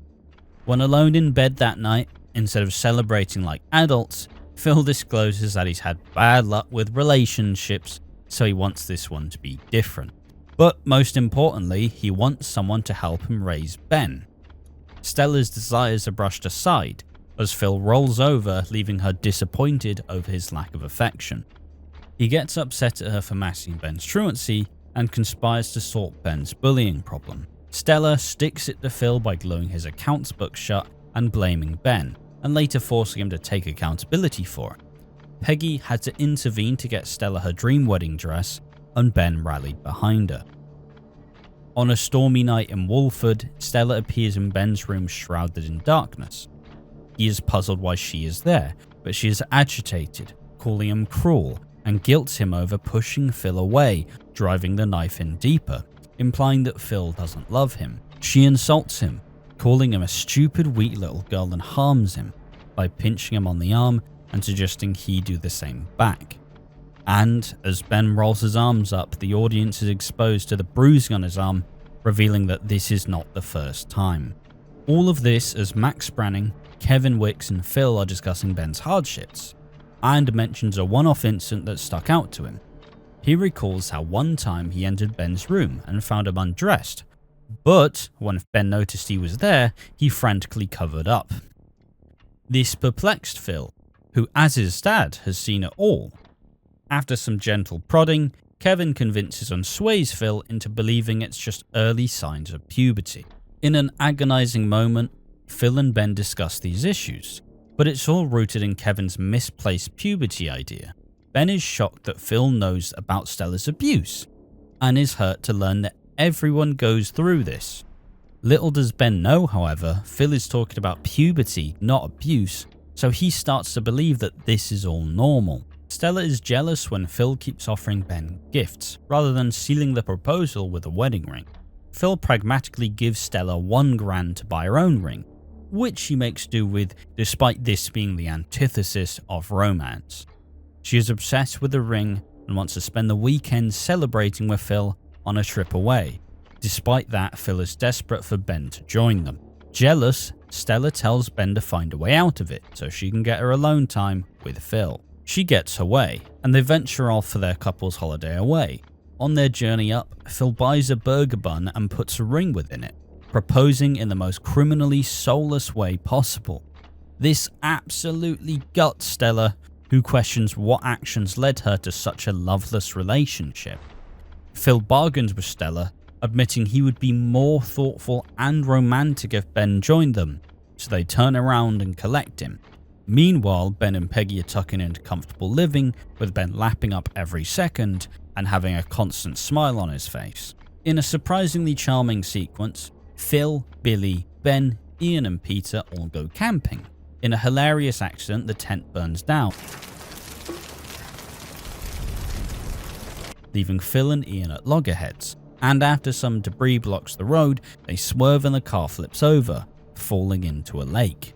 When alone in bed that night, instead of celebrating like adults, Phil discloses that he's had bad luck with relationships, so he wants this one to be different. But most importantly, he wants someone to help him raise Ben. Stella's desires are brushed aside, as Phil rolls over, leaving her disappointed over his lack of affection. He gets upset at her for masking Ben's truancy and conspires to sort Ben's bullying problem. Stella sticks it to Phil by gluing his accounts book shut and blaming Ben, and later forcing him to take accountability for it. Peggy had to intervene to get Stella her dream wedding dress, and Ben rallied behind her. On a stormy night in Walford, Stella appears in Ben's room shrouded in darkness. He is puzzled why she is there, but she is agitated, calling him cruel, and guilts him over pushing Phil away, driving the knife in deeper, implying that Phil doesn't love him. She insults him, calling him a stupid weak little girl, and harms him by pinching him on the arm and suggesting he do the same back. And as Ben rolls his arms up, the audience is exposed to the bruising on his arm, revealing that this is not the first time. All of this as Max Branning, Kevin Wicks and Phil are discussing Ben's hardships, and mentions a one-off incident that stuck out to him. He recalls how one time he entered Ben's room and found him undressed, but when Ben noticed he was there, he frantically covered up. This perplexed Phil, who as his dad has seen it all. After some gentle prodding, Kevin convinces and sways Phil into believing it's just early signs of puberty. In an agonizing moment, Phil and Ben discuss these issues, but it's all rooted in Kevin's misplaced puberty idea. Ben is shocked that Phil knows about Stella's abuse, and is hurt to learn that everyone goes through this. Little does Ben know, however, Phil is talking about puberty, not abuse, so he starts to believe that this is all normal. Stella is jealous when Phil keeps offering Ben gifts, rather than sealing the proposal with a wedding ring. Phil pragmatically gives Stella $1,000 to buy her own ring, which she makes do with, despite this being the antithesis of romance. She is obsessed with the ring and wants to spend the weekend celebrating with Phil on a trip away. Despite that, Phil is desperate for Ben to join them. Jealous, Stella tells Ben to find a way out of it so she can get her alone time with Phil. She gets her way, and they venture off for their couple's holiday away. On their journey up, Phil buys a burger bun and puts a ring within it, proposing in the most criminally soulless way possible. This absolutely guts Stella, who questions what actions led her to such a loveless relationship. Phil bargains with Stella, admitting he would be more thoughtful and romantic if Ben joined them, so they turn around and collect him. Meanwhile, Ben and Peggy are tucking into comfortable living, with Ben lapping up every second and having a constant smile on his face. In a surprisingly charming sequence, Phil, Billy, Ben, Ian and Peter all go camping. In a hilarious accident, the tent burns down, leaving Phil and Ian at loggerheads, and after some debris blocks the road, they swerve and the car flips over, falling into a lake.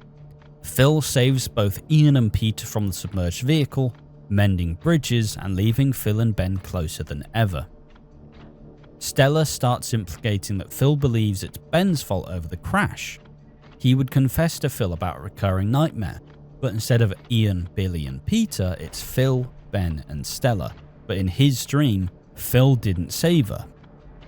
Phil saves both Ian and Peter from the submerged vehicle, mending bridges and leaving Phil and Ben closer than ever. Stella starts implicating that Phil believes it's Ben's fault over the crash. He would confess to Phil about a recurring nightmare, but instead of Ian, Billy and Peter, it's Phil, Ben and Stella. But in his dream, Phil didn't save her.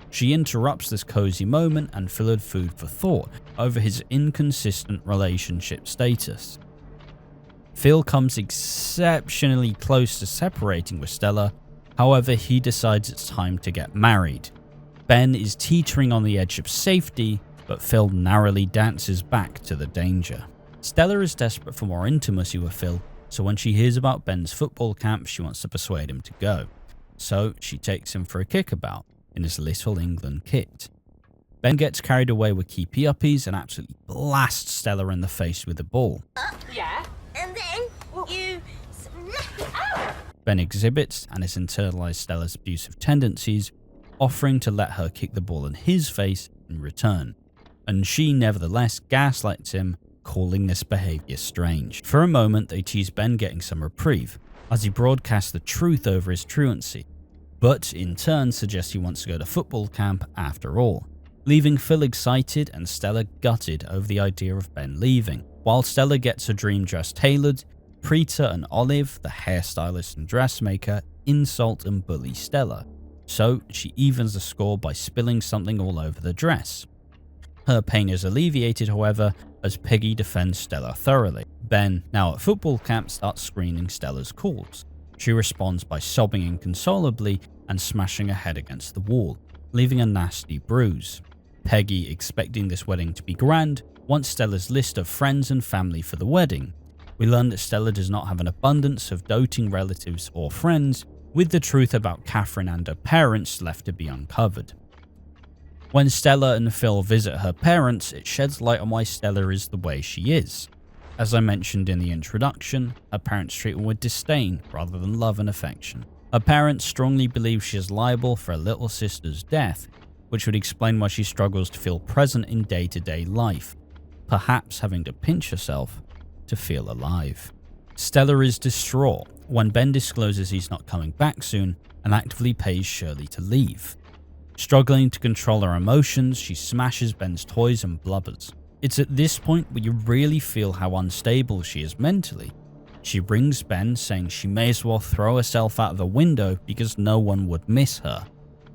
She interrupts this cozy moment, and Phil had food for thought over his inconsistent relationship status. Phil comes exceptionally close to separating with Stella, however he decides it's time to get married. Ben is teetering on the edge of safety, but Phil narrowly dances back to the danger. Stella is desperate for more intimacy with Phil, so when she hears about Ben's football camp, she wants to persuade him to go. So she takes him for a kickabout in his Little England kit. Ben gets carried away with keepy uppies and absolutely blasts Stella in the face with a ball. Yeah. And then you smack it out. Ben exhibits and has internalized Stella's abusive tendencies, offering to let her kick the ball in his face in return. And she nevertheless gaslights him, calling this behaviour strange. For a moment, they tease Ben getting some reprieve, as he broadcasts the truth over his truancy, but in turn suggests he wants to go to football camp after all, leaving Phil excited and Stella gutted over the idea of Ben leaving. While Stella gets her dream dress tailored, Preeta and Olive, the hairstylist and dressmaker, insult and bully Stella, so she evens the score by spilling something all over the dress. Her pain is alleviated, however, as Piggy defends Stella thoroughly. Ben, now at football camp, starts screening Stella's calls. She responds by sobbing inconsolably and smashing her head against the wall, leaving a nasty bruise. Peggy, expecting this wedding to be grand, wants Stella's list of friends and family for the wedding. We learn that Stella does not have an abundance of doting relatives or friends, with the truth about Catherine and her parents left to be uncovered. When Stella and Phil visit her parents, it sheds light on why Stella is the way she is. As I mentioned in the introduction, her parents treat her with disdain rather than love and affection. Her parents strongly believe she is liable for her little sister's death, which would explain why she struggles to feel present in day-to-day life, perhaps having to pinch herself to feel alive. Stella is distraught when Ben discloses he's not coming back soon and actively pays Shirley to leave. Struggling to control her emotions, she smashes Ben's toys and blubbers. It's at this point where you really feel how unstable she is mentally. She rings Ben, saying she may as well throw herself out of the window because no one would miss her.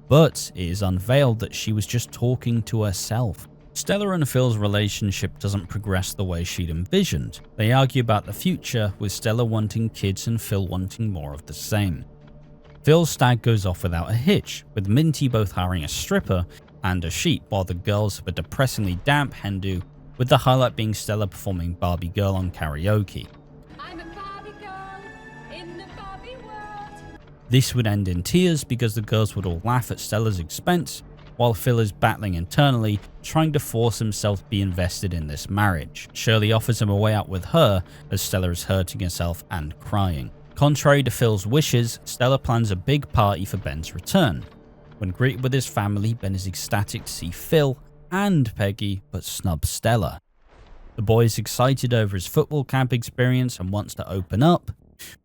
But it is unveiled that she was just talking to herself. Stella and Phil's relationship doesn't progress the way she'd envisioned. They argue about the future, with Stella wanting kids and Phil wanting more of the same. Phil's stag goes off without a hitch, with Minty both hiring a stripper and a sheep, while the girls have a depressingly damp hen do, with the highlight being Stella performing Barbie Girl on karaoke. I'm a Barbie girl in the Barbie world. This would end in tears because the girls would all laugh at Stella's expense, while Phil is battling internally, trying to force himself to be invested in this marriage. Shirley offers him a way out with her, as Stella is hurting herself and crying. Contrary to Phil's wishes, Stella plans a big party for Ben's return. When greeted with his family, Ben is ecstatic to see Phil and Peggy, but snubs Stella. The boy is excited over his football camp experience and wants to open up,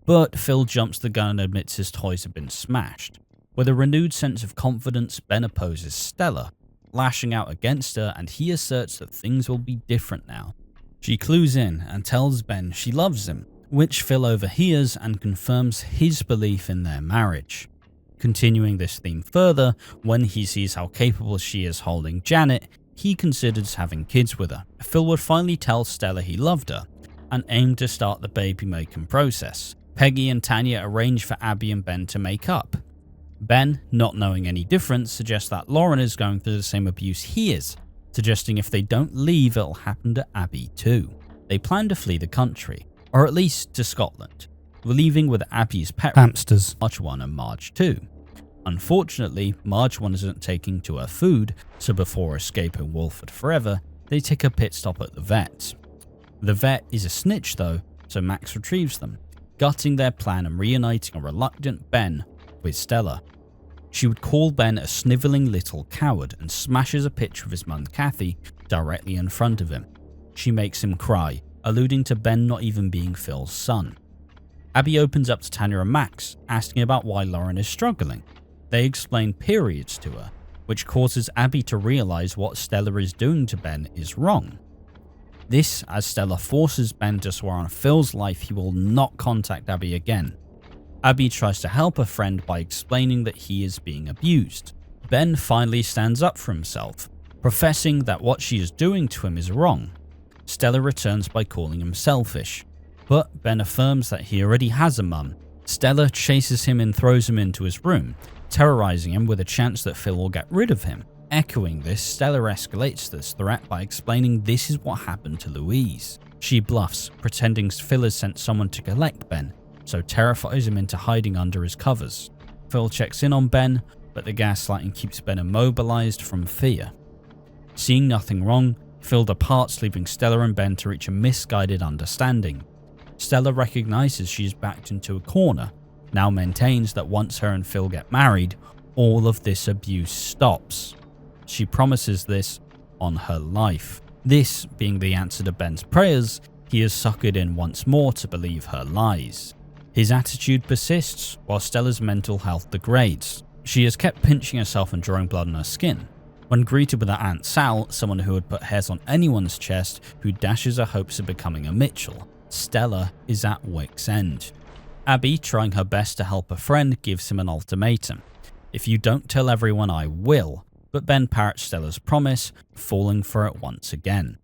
but Phil jumps the gun and admits his toys have been smashed. With a renewed sense of confidence, Ben opposes Stella, lashing out against her, and he asserts that things will be different now. She clues in and tells Ben she loves him, which Phil overhears and confirms his belief in their marriage. Continuing this theme further, when he sees how capable she is holding Janet, he considers having kids with her. Phil would finally tell Stella he loved her, and aimed to start the baby-making process. Peggy and Tanya arrange for Abby and Ben to make up. Ben, not knowing any difference, suggests that Lauren is going through the same abuse he is, suggesting if they don't leave, it'll happen to Abby too. They plan to flee the country, or at least to Scotland, leaving with Abby's pet hamsters, Marge 1 and Marge 2. Unfortunately, Marge 1 isn't taking to her food, so before escaping Walford forever, they take a pit stop at the vet. The vet is a snitch though, so Max retrieves them, gutting their plan and reuniting a reluctant Ben with Stella. She would call Ben a snivelling little coward and smashes a picture of his mum Kathy directly in front of him. She makes him cry, alluding to Ben not even being Phil's son. Abby opens up to Tanya and Max, asking about why Lauren is struggling. They explain periods to her, which causes Abby to realise what Stella is doing to Ben is wrong. This as Stella forces Ben to swear on Phil's life he will not contact Abby again. Abby tries to help her friend by explaining that he is being abused. Ben finally stands up for himself, professing that what she is doing to him is wrong. Stella returns by calling him selfish, but Ben affirms that he already has a mum. Stella chases him and throws him into his room, terrorizing him with a chance that Phil will get rid of him. Echoing this, Stella escalates this threat by explaining this is what happened to Louise. She bluffs, pretending Phil has sent someone to collect Ben, so terrifies him into hiding under his covers. Phil checks in on Ben, but the gaslighting keeps Ben immobilized from fear. Seeing nothing wrong, Phil departs, leaving Stella and Ben to reach a misguided understanding. Stella recognizes she's backed into a corner, now maintains that once her and Phil get married, all of this abuse stops. She promises this on her life. This being the answer to Ben's prayers, he is suckered in once more to believe her lies. His attitude persists, while Stella's mental health degrades. She has kept pinching herself and drawing blood on her skin. When greeted with her Aunt Sal, someone who would put hairs on anyone's chest, who dashes her hopes of becoming a Mitchell, Stella is at wit's end. Abby, trying her best to help a friend, gives him an ultimatum. If you don't tell everyone, I will. But Ben parrots Stella's promise, falling for it once again.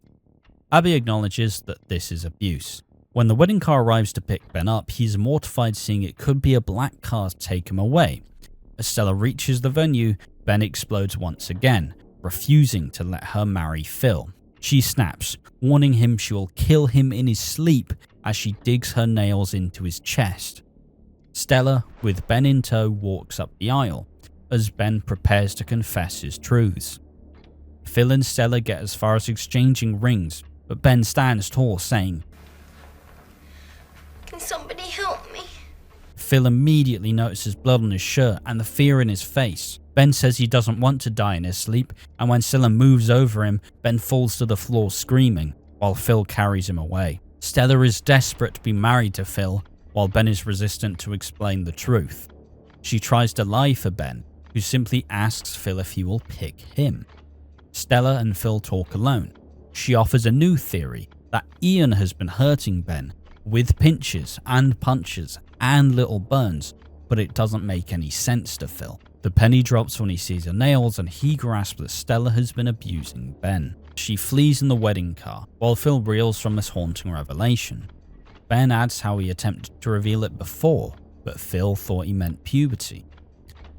Abby acknowledges that this is abuse. When the wedding car arrives to pick Ben up, he's mortified seeing it could be a black car to take him away. As Stella reaches the venue, Ben explodes once again, refusing to let her marry Phil. She snaps, warning him she will kill him in his sleep as she digs her nails into his chest. Stella, with Ben in tow, walks up the aisle, as Ben prepares to confess his truths. Phil and Stella get as far as exchanging rings, but Ben stands tall, saying, Can somebody help me? Phil immediately notices blood on his shirt and the fear in his face. Ben says he doesn't want to die in his sleep, and when Stella moves over him, Ben falls to the floor screaming, while Phil carries him away. Stella is desperate to be married to Phil, while Ben is resistant to explain the truth. She tries to lie for Ben, who simply asks Phil if he will pick him. Stella and Phil talk alone. She offers a new theory, that Ian has been hurting Ben, with pinches and punches and little burns, but it doesn't make any sense to Phil. The penny drops when he sees her nails, and he grasps that Stella has been abusing Ben. She flees in the wedding car, while Phil reels from this haunting revelation. Ben adds how he attempted to reveal it before, but Phil thought he meant puberty.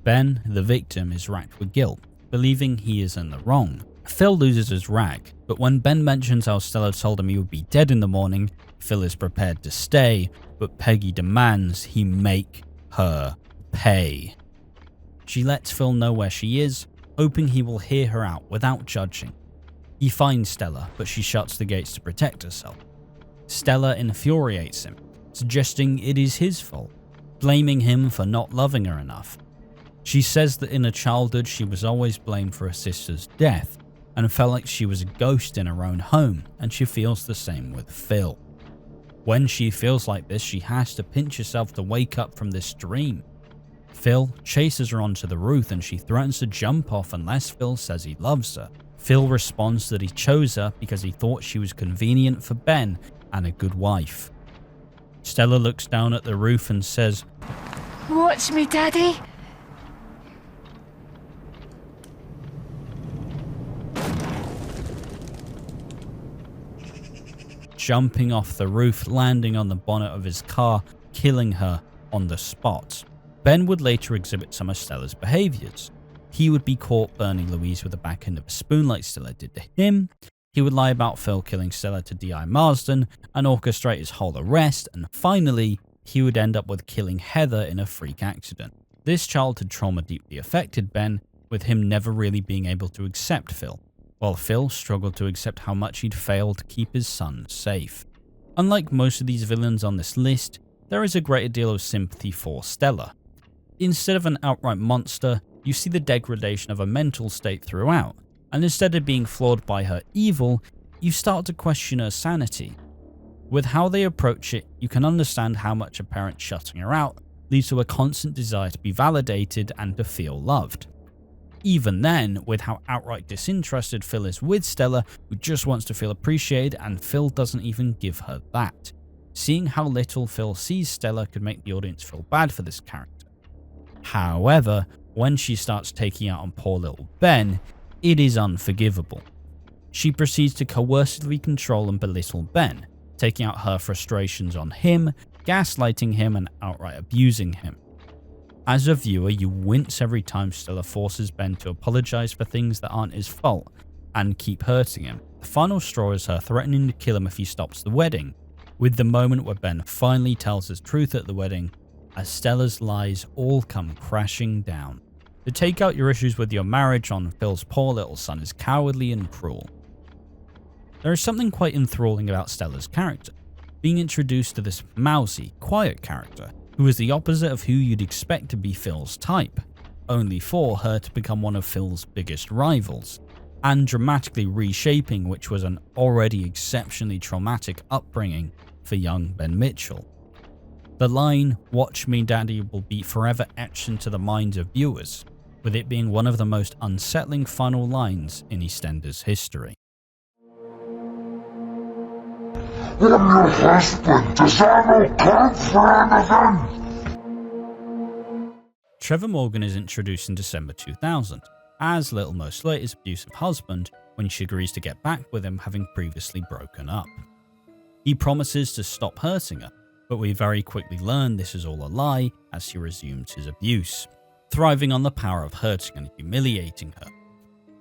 Ben, the victim, is racked with guilt, believing he is in the wrong. Phil loses his rag, but when Ben mentions how Stella told him he would be dead in the morning, Phil is prepared to stay, but Peggy demands he make her pay. She lets Phil know where she is, hoping he will hear her out without judging. He finds Stella, but she shuts the gates to protect herself. Stella infuriates him, suggesting it is his fault, blaming him for not loving her enough. She says that in her childhood she was always blamed for her sister's death, and felt like she was a ghost in her own home, and she feels the same with Phil. When she feels like this, she has to pinch herself to wake up from this dream. Phil chases her onto the roof, and she threatens to jump off unless Phil says he loves her. Phil responds that he chose her because he thought she was convenient for Ben and a good wife. Stella looks down at the roof and says, Watch me, Daddy. jumping off the roof, landing on the bonnet of his car, killing her on the spot. Ben would later exhibit some of Stella's behaviours. He would be caught burning Louise with the back end of a spoon like Stella did to him. He would lie about Phil killing Stella to D.I. Marsden and orchestrate his whole arrest, and finally, he would end up with killing Heather in a freak accident. This childhood trauma deeply affected Ben, with him never really being able to accept Phil, while Phil struggled to accept how much he'd failed to keep his son safe. Unlike most of these villains on this list, there is a greater deal of sympathy for Stella. Instead of an outright monster, you see the degradation of a mental state throughout, and instead of being flawed by her evil, you start to question her sanity. With how they approach it, you can understand how much a parent shutting her out leads to a constant desire to be validated and to feel loved. Even then, with how outright disinterested Phil is with Stella, who just wants to feel appreciated, and Phil doesn't even give her that. Seeing how little Phil sees Stella could make the audience feel bad for this character. However, when she starts taking out on poor little Ben, it is unforgivable. She proceeds to coercively control and belittle Ben, taking out her frustrations on him, gaslighting him, and outright abusing him. As a viewer, you wince every time Stella forces Ben to apologize for things that aren't his fault and keep hurting him. The final straw is her threatening to kill him if he stops the wedding, with the moment where Ben finally tells his truth at the wedding, as Stella's lies all come crashing down. To take out your issues with your marriage on Phil's poor little son is cowardly and cruel. There is something quite enthralling about Stella's character, being introduced to this mousy, quiet character, who is the opposite of who you'd expect to be Phil's type, only for her to become one of Phil's biggest rivals, and dramatically reshaping which was an already exceptionally traumatic upbringing for young Ben Mitchell. The line, "Watch me daddy," will be forever etched into the minds of viewers, with it being one of the most unsettling final lines in EastEnders history. I'm your husband. Does that not count for anything? Trevor Morgan is introduced in December 2000 as Little Mo Slater's abusive husband when she agrees to get back with him, having previously broken up. He promises to stop hurting her, but we very quickly learn this is all a lie as he resumes his abuse, thriving on the power of hurting and humiliating her.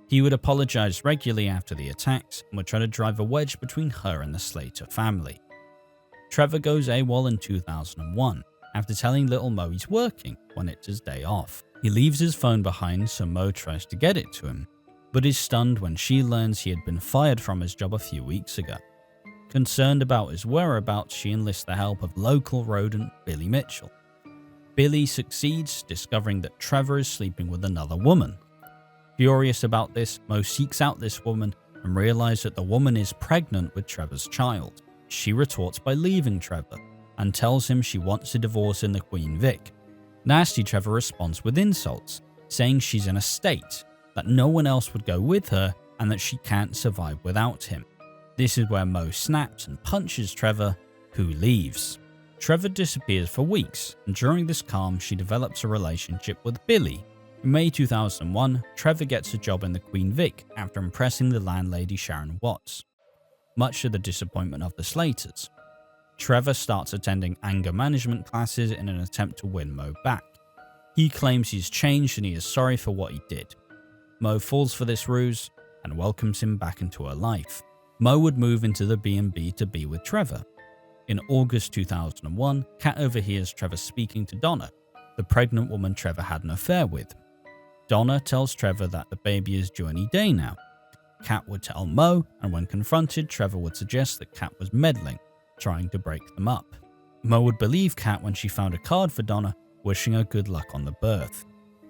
He would apologize regularly after the attacks and would try to drive a wedge between her and the Slater family. Trevor goes AWOL in 2001 after telling Little Mo he's working when it's his day off. He leaves his phone behind, so Mo tries to get it to him. but is stunned when she learns he had been fired from his job a few weeks ago. Concerned about his whereabouts, she enlists the help of local rodent Billy Mitchell. Billy succeeds, discovering that Trevor is sleeping with another woman. Furious about this, Mo seeks out this woman and realizes that the woman is pregnant with Trevor's child. She retorts by leaving Trevor and tells him she wants a divorce in the Queen Vic. Nasty Trevor responds with insults, saying she's in a state, that no one else would go with her, and that she can't survive without him. This is where Mo snaps and punches Trevor, who leaves. Trevor disappears for weeks, and during this calm she develops a relationship with Billy. In May 2001, Trevor gets a job in the Queen Vic after impressing the landlady Sharon Watts, much to the disappointment of the Slaters. Trevor starts attending anger management classes in an attempt to win Mo back. He claims he's changed and he is sorry for what he did. Mo falls for this ruse and welcomes him back into her life. Mo would move into the B&B to be with Trevor. In August 2001, Kat overhears Trevor speaking to Donna, the pregnant woman Trevor had an affair with. Donna tells Trevor that the baby is due any day now. Kat would tell Mo, and when confronted, Trevor would suggest that Kat was meddling, trying to break them up. Mo would believe Kat when she found a card for Donna, wishing her good luck on the birth.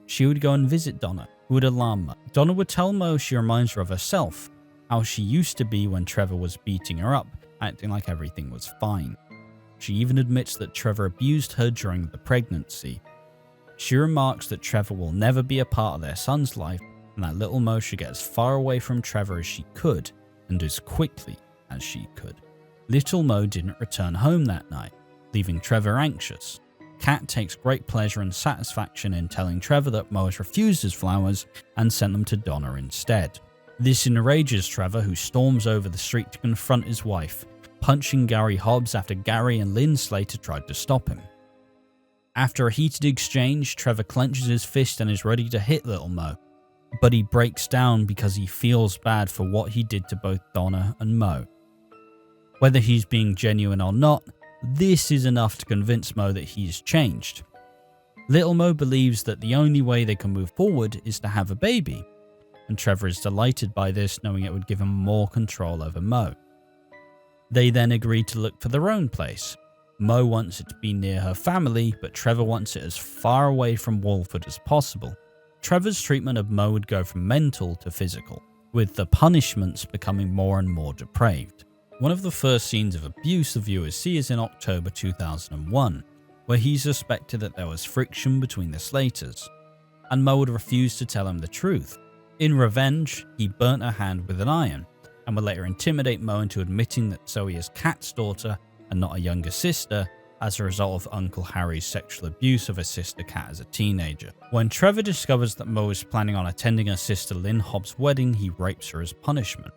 She would go and visit Donna, who would alarm Mo. Donna would tell Mo she reminds her of herself, how she used to be when Trevor was beating her up, acting like everything was fine. She even admits that Trevor abused her during the pregnancy. She remarks that Trevor will never be a part of their son's life, and that little Mo should get as far away from Trevor as she could, and as quickly as she could. Little Mo didn't return home that night, leaving Trevor anxious. Kat takes great pleasure and satisfaction in telling Trevor that Mo has refused his flowers and sent them to Donna instead. This enrages Trevor, who storms over the street to confront his wife, punching Gary Hobbs after Gary and Lynn Slater tried to stop him. After a heated exchange, Trevor clenches his fist and is ready to hit little Mo, but he breaks down because he feels bad for what he did to both Donna and Mo. Whether he's being genuine or not, this is enough to convince Mo that he's changed. Little Mo believes that the only way they can move forward is to have a baby, and Trevor is delighted by this, knowing it would give him more control over Mo. They then agree to look for their own place. Mo wants it to be near her family, but Trevor wants it as far away from Walford as possible. Trevor's treatment of Mo would go from mental to physical, with the punishments becoming more and more depraved. One of the first scenes of abuse the viewers see is in October 2001, where he suspected that there was friction between the Slaters, and Mo would refuse to tell him the truth. In revenge, he burnt her hand with an iron, and would later intimidate Mo into admitting that Zoe is Kat's daughter and not a younger sister, as a result of Uncle Harry's sexual abuse of his sister Kat as a teenager. When Trevor discovers that Mo is planning on attending her sister Lynn Hobbs' wedding, he rapes her as punishment.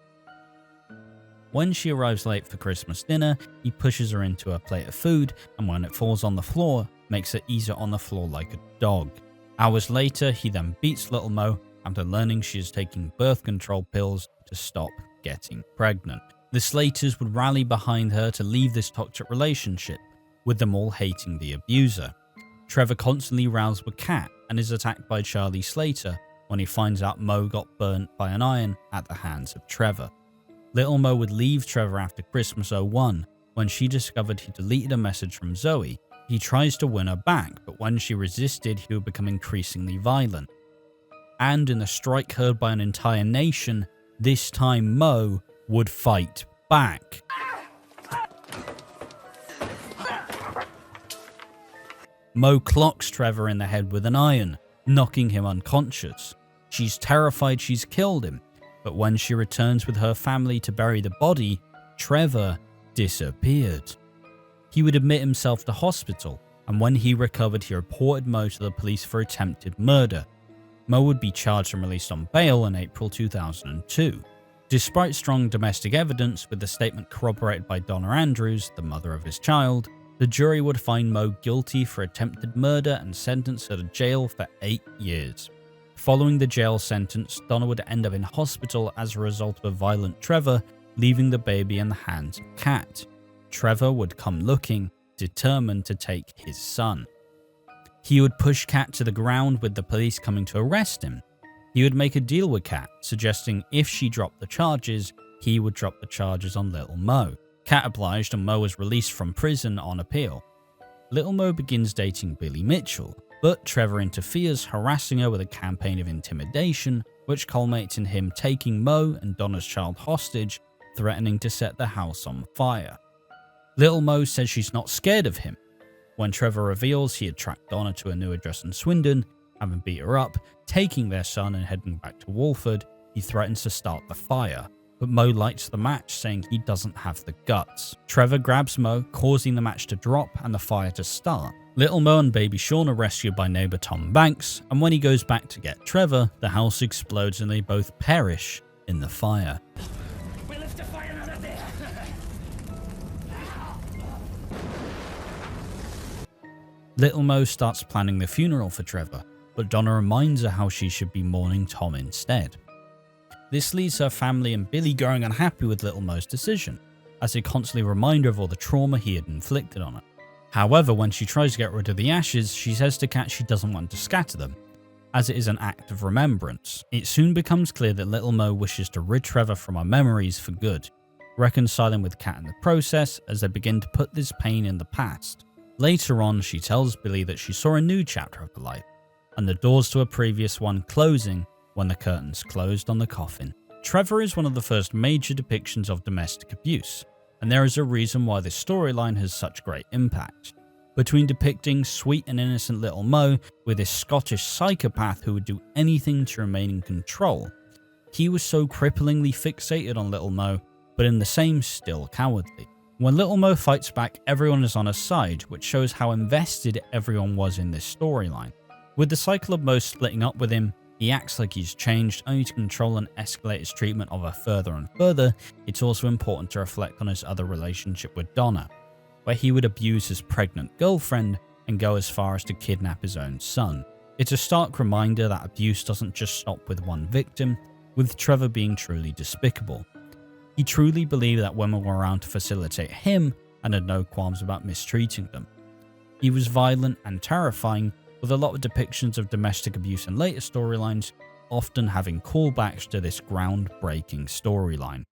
When she arrives late for Christmas dinner, he pushes her into a plate of food, and when it falls on the floor, makes her eat it on the floor like a dog. Hours later, he then beats little Mo after learning she is taking birth control pills to stop getting pregnant. The Slaters would rally behind her to leave this toxic relationship, with them all hating the abuser. Trevor constantly rows with Kat and is attacked by Charlie Slater when he finds out Mo got burnt by an iron at the hands of Trevor. Little Mo would leave Trevor after Christmas 01 when she discovered he deleted a message from Zoe. He tries to win her back, but when she resisted, he would become increasingly violent. And in a strike heard by an entire nation, this time Mo would fight back. Mo clocks Trevor in the head with an iron, knocking him unconscious. She's terrified she's killed him, but when she returns with her family to bury the body, Trevor disappeared. He would admit himself to hospital, and when he recovered, he reported Mo to the police for attempted murder. Mo would be charged and released on bail in April 2002. Despite strong domestic evidence, with the statement corroborated by Donna Andrews, the mother of his child, the jury would find Mo guilty for attempted murder and sentence her to jail for 8 years. Following the jail sentence, Donna would end up in hospital as a result of a violent Trevor, leaving the baby in the hands of Kat. Trevor would come looking, determined to take his son. He would push Kat to the ground, with the police coming to arrest him. He would make a deal with Kat, suggesting if she dropped the charges, he would drop the charges on Little Mo. Kat obliged and Mo was released from prison on appeal. Little Mo begins dating Billy Mitchell, but Trevor interferes, harassing her with a campaign of intimidation, which culminates in him taking Mo and Donna's child hostage, threatening to set the house on fire. Little Mo says she's not scared of him. When Trevor reveals he had tracked Donna to a new address in Swindon, having beat her up, taking their son and heading back to Walford, he threatens to start the fire, but Mo lights the match, saying he doesn't have the guts. Trevor grabs Mo, causing the match to drop and the fire to start. Little Mo and baby Sean are rescued by neighbour Tom Banks, and when he goes back to get Trevor, the house explodes and they both perish in the fire. We left the fire out there. Little Mo starts planning the funeral for Trevor, but Donna reminds her how she should be mourning Tom instead. This leaves her family and Billy growing unhappy with Little Mo's decision, as a constantly reminder of all the trauma he had inflicted on her. However, when she tries to get rid of the ashes, she says to Kat she doesn't want to scatter them, as it is an act of remembrance. It soon becomes clear that Little Mo wishes to rid Trevor from her memories for good, reconciling with Kat in the process as they begin to put this pain in the past. Later on, she tells Billy that she saw a new chapter of her life, and the doors to a previous one closing when the curtains closed on the coffin. Trevor is one of the first major depictions of domestic abuse, and there is a reason why this storyline has such great impact. Between depicting sweet and innocent Little Mo with this Scottish psychopath who would do anything to remain in control, he was so cripplingly fixated on Little Mo, but in the same still cowardly. When Little Mo fights back, everyone is on her side, which shows how invested everyone was in this storyline. With the cycle of Mo splitting up with him, he acts like he's changed, only to control and escalate his treatment of her further and further. It's also important to reflect on his other relationship with Donna, where he would abuse his pregnant girlfriend and go as far as to kidnap his own son. It's a stark reminder that abuse doesn't just stop with one victim, with Trevor being truly despicable. He truly believed that women were around to facilitate him and had no qualms about mistreating them. He was violent and terrifying, with a lot of depictions of domestic abuse in later storylines often having callbacks to this groundbreaking storyline.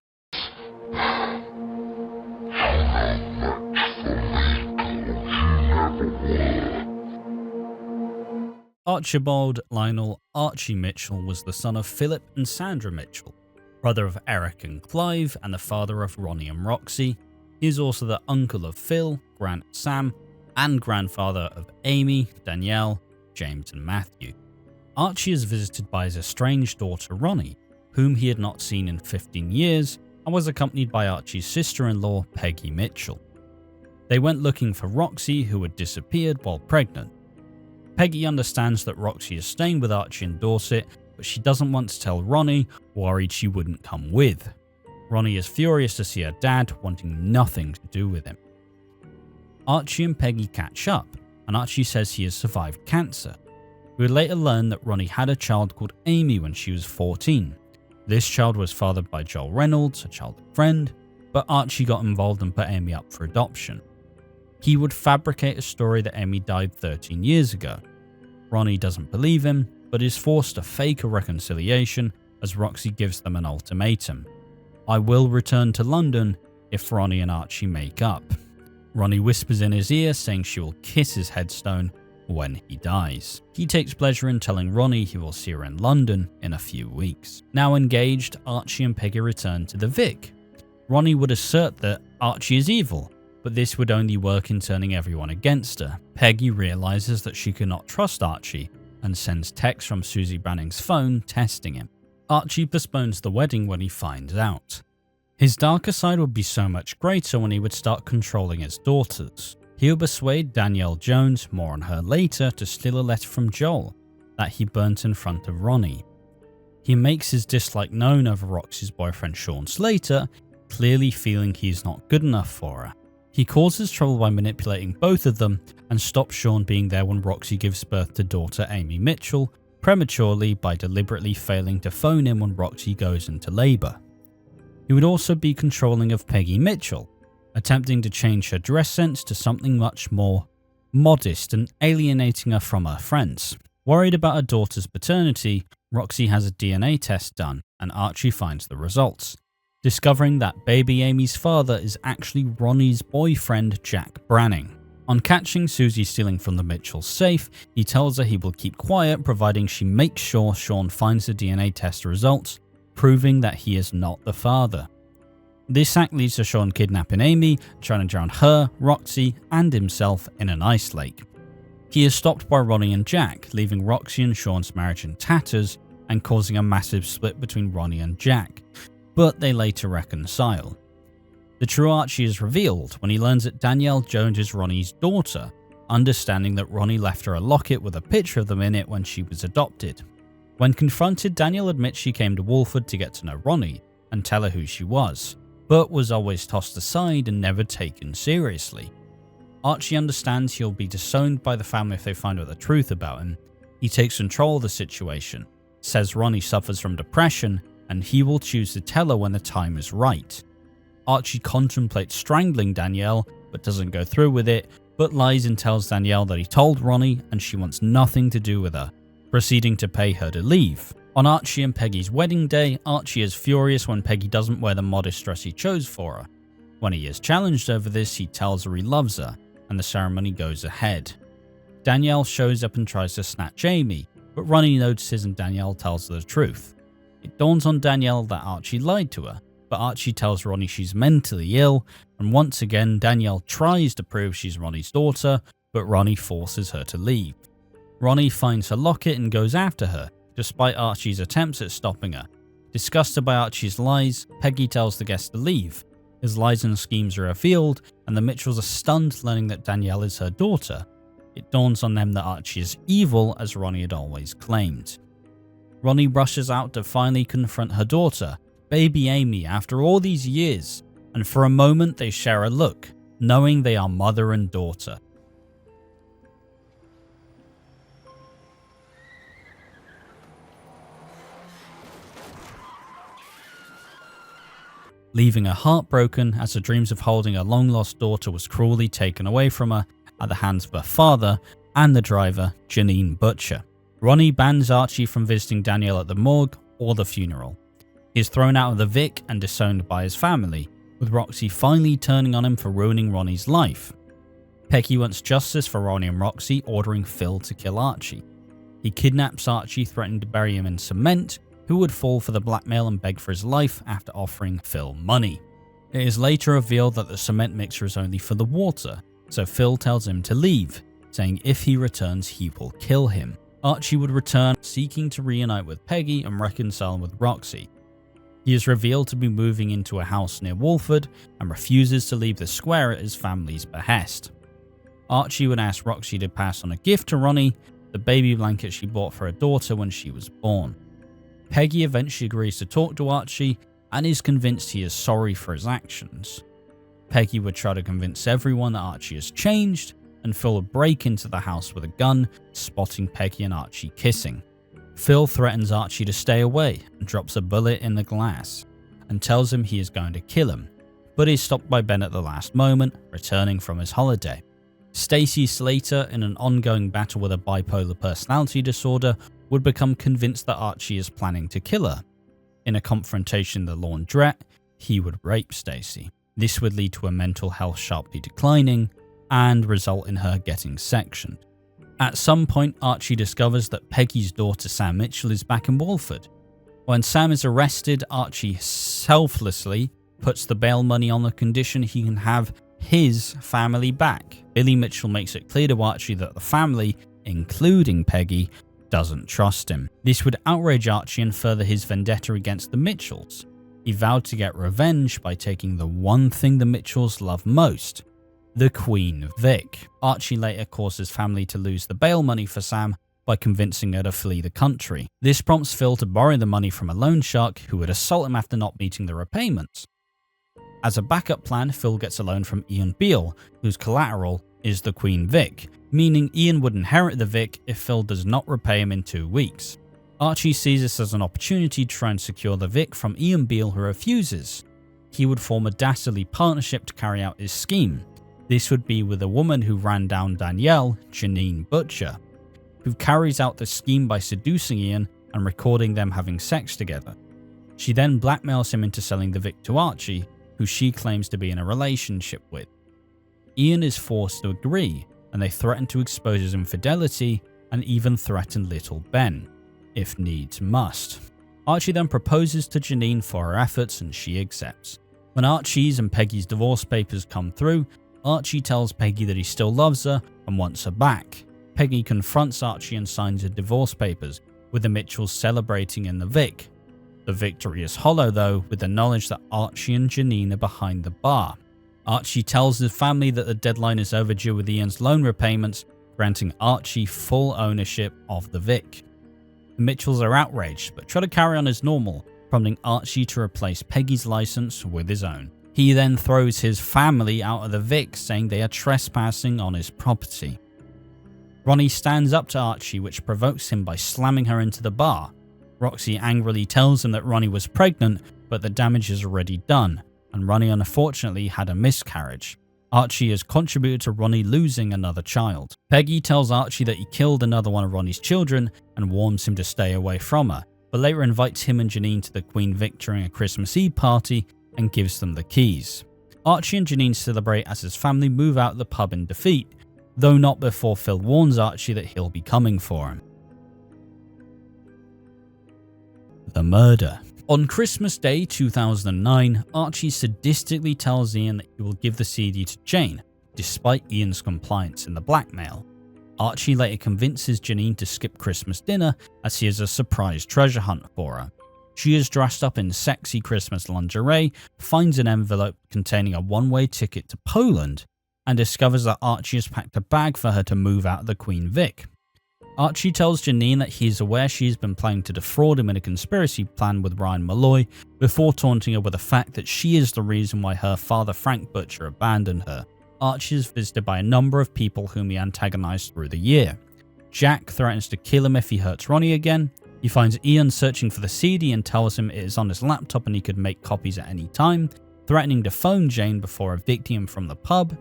Archibald Lionel Archie Mitchell was the son of Philip and Sandra Mitchell, brother of Eric and Clive, and the father of Ronnie and Roxy. He is also the uncle of Phil, Grant, Sam, and grandfather of Amy, Danielle, James and Matthew. Archie is visited by his estranged daughter Ronnie, whom he had not seen in 15 years, and was accompanied by Archie's sister-in-law Peggy Mitchell. They went looking for Roxy, who had disappeared while pregnant. Peggy understands that Roxy is staying with Archie in Dorset, but she doesn't want to tell Ronnie, worried she wouldn't come with. Ronnie is furious to see her dad, wanting nothing to do with him. Archie and Peggy catch up, and Archie says he has survived cancer. We would later learn that Ronnie had a child called Amy when she was 14. This child was fathered by Joel Reynolds, a childhood friend, but Archie got involved and put Amy up for adoption. He would fabricate a story that Amy died 13 years ago. Ronnie doesn't believe him, but is forced to fake a reconciliation as Roxy gives them an ultimatum. I will return to London if Ronnie and Archie make up. Ronnie whispers in his ear, saying she will kiss his headstone when he dies. He takes pleasure in telling Ronnie he will see her in London in a few weeks. Now engaged, Archie and Peggy return to the Vic. Ronnie would assert that Archie is evil, but this would only work in turning everyone against her. Peggy realizes that she cannot trust Archie and sends texts from Susie Branning's phone testing him. Archie postpones the wedding when he finds out. His darker side would be so much greater when he would start controlling his daughters. He would persuade Danielle Jones, more on her later, to steal a letter from Joel that he burnt in front of Ronnie. He makes his dislike known over Roxy's boyfriend Sean Slater, clearly feeling he's not good enough for her. He causes trouble by manipulating both of them and stops Sean being there when Roxy gives birth to daughter Amy Mitchell prematurely by deliberately failing to phone in when Roxy goes into labour. He would also be controlling of Peggy Mitchell, attempting to change her dress sense to something much more modest and alienating her from her friends. Worried about her daughter's paternity, Roxy has a DNA test done and Archie finds the results, discovering that baby Amy's father is actually Ronnie's boyfriend Jack Branning. On catching Susie stealing from the Mitchells' safe, he tells her he will keep quiet providing she makes sure Sean finds the DNA test results, proving that he is not the father. This act leads to Sean kidnapping Amy, trying to drown her, Roxy, and himself in an ice lake. He is stopped by Ronnie and Jack, leaving Roxy and Sean's marriage in tatters and causing a massive split between Ronnie and Jack, but they later reconcile. The true Archie is revealed when he learns that Danielle Jones is Ronnie's daughter, understanding that Ronnie left her a locket with a picture of them in it when she was adopted. When confronted, Danielle admits she came to Walford to get to know Ronnie and tell her who she was, but was always tossed aside and never taken seriously. Archie understands he'll be disowned by the family if they find out the truth about him. He takes control of the situation, says Ronnie suffers from depression, and he will choose to tell her when the time is right. Archie contemplates strangling Danielle, but doesn't go through with it, but lies and tells Danielle that he told Ronnie and she wants nothing to do with her, proceeding to pay her to leave. On Archie and Peggy's wedding day, Archie is furious when Peggy doesn't wear the modest dress he chose for her. When he is challenged over this, he tells her he loves her, and the ceremony goes ahead. Danielle shows up and tries to snatch Amy, but Ronnie notices and Danielle tells her the truth. It dawns on Danielle that Archie lied to her, but Archie tells Ronnie she's mentally ill, and once again Danielle tries to prove she's Ronnie's daughter, but Ronnie forces her to leave. Ronnie finds her locket and goes after her, despite Archie's attempts at stopping her. Disgusted by Archie's lies, Peggy tells the guests to leave. His lies and schemes are revealed, and the Mitchells are stunned learning that Danielle is her daughter. It dawns on them that Archie is evil, as Ronnie had always claimed. Ronnie rushes out to finally confront her daughter, baby Amy, after all these years, and for a moment they share a look, knowing they are mother and daughter. Leaving her heartbroken as her dreams of holding her long-lost daughter was cruelly taken away from her at the hands of her father and the driver, Janine Butcher. Ronnie bans Archie from visiting Danielle at the morgue or the funeral. He is thrown out of the Vic and disowned by his family, with Roxy finally turning on him for ruining Ronnie's life. Peggy wants justice for Ronnie and Roxy, ordering Phil to kill Archie. He kidnaps Archie, threatening to bury him in cement, who would fall for the blackmail and beg for his life after offering Phil money. It is later revealed that the cement mixer is only for the water, so Phil tells him to leave, saying if he returns he will kill him. Archie would return, seeking to reunite with Peggy and reconcile with Roxy. He is revealed to be moving into a house near Walford and refuses to leave the square at his family's behest. Archie would ask Roxy to pass on a gift to Ronnie, the baby blanket she bought for her daughter when she was born. Peggy eventually agrees to talk to Archie and is convinced he is sorry for his actions. Peggy would try to convince everyone that Archie has changed, and Phil would break into the house with a gun, spotting Peggy and Archie kissing. Phil threatens Archie to stay away and drops a bullet in the glass, and tells him he is going to kill him, but is stopped by Ben at the last moment, returning from his holiday. Stacey Slater, in an ongoing battle with a bipolar personality disorder, would become convinced that Archie is planning to kill her. In a confrontation in the laundrette, he would rape Stacey. This would lead to her mental health sharply declining and result in her getting sectioned. At some point, Archie discovers that Peggy's daughter Sam Mitchell is back in Walford. When Sam is arrested, Archie selflessly puts the bail money on the condition he can have his family back. Billy Mitchell makes it clear to Archie that the family, including Peggy, doesn't trust him. This would outrage Archie and further his vendetta against the Mitchells. He vowed to get revenge by taking the one thing the Mitchells love most, the Queen Vic. Archie later causes family to lose the bail money for Sam by convincing her to flee the country. This prompts Phil to borrow the money from a loan shark who would assault him after not meeting the repayments. As a backup plan, Phil gets a loan from Ian Beale, whose collateral is the Queen Vic, meaning Ian would inherit the Vic if Phil does not repay him in 2 weeks. Archie sees this as an opportunity to try and secure the Vic from Ian Beale, who refuses. He would form a dastardly partnership to carry out his scheme. This would be with a woman who ran down Danielle, Janine Butcher. who carries out the scheme by seducing Ian and recording them having sex together. She then blackmails him into selling the Vic to Archie, who she claims to be in a relationship with. Ian is forced to agree, and they threaten to expose his infidelity and even threaten little Ben, if needs must. Archie then proposes to Janine for her efforts and she accepts. When Archie's and Peggy's divorce papers come through, Archie tells Peggy that he still loves her and wants her back. Peggy confronts Archie and signs her divorce papers, with the Mitchells celebrating in the Vic. The victory is hollow though, with the knowledge that Archie and Janine are behind the bar. Archie tells his family that the deadline is overdue with Ian's loan repayments, granting Archie full ownership of the Vic. The Mitchells are outraged, but try to carry on as normal, prompting Archie to replace Peggy's license with his own. He then throws his family out of the Vic, saying they are trespassing on his property. Ronnie stands up to Archie, which provokes him by slamming her into the bar. Roxy angrily tells him that Ronnie was pregnant, but the damage is already done, and Ronnie unfortunately had a miscarriage. Archie has contributed to Ronnie losing another child. Peggy tells Archie that he killed another one of Ronnie's children and warns him to stay away from her, but later invites him and Janine to the Queen Vic during a Christmas Eve party and gives them the keys. Archie and Janine celebrate as his family move out of the pub in defeat, though not before Phil warns Archie that he'll be coming for him. The murder. On Christmas Day 2009, Archie sadistically tells Ian that he will give the CD to Jane, despite Ian's compliance in the blackmail. Archie later convinces Janine to skip Christmas dinner as he has a surprise treasure hunt for her. She is dressed up in sexy Christmas lingerie, finds an envelope containing a one-way ticket to Poland, and discovers that Archie has packed a bag for her to move out of the Queen Vic. Archie tells Janine that he is aware she has been planning to defraud him in a conspiracy plan with Ryan Malloy, before taunting her with the fact that she is the reason why her father Frank Butcher abandoned her. Archie is visited by a number of people whom he antagonized through the year. Jack threatens to kill him if he hurts Ronnie again. He finds Ian searching for the CD and tells him it is on his laptop and he could make copies at any time, threatening to phone Jane before evicting him from the pub.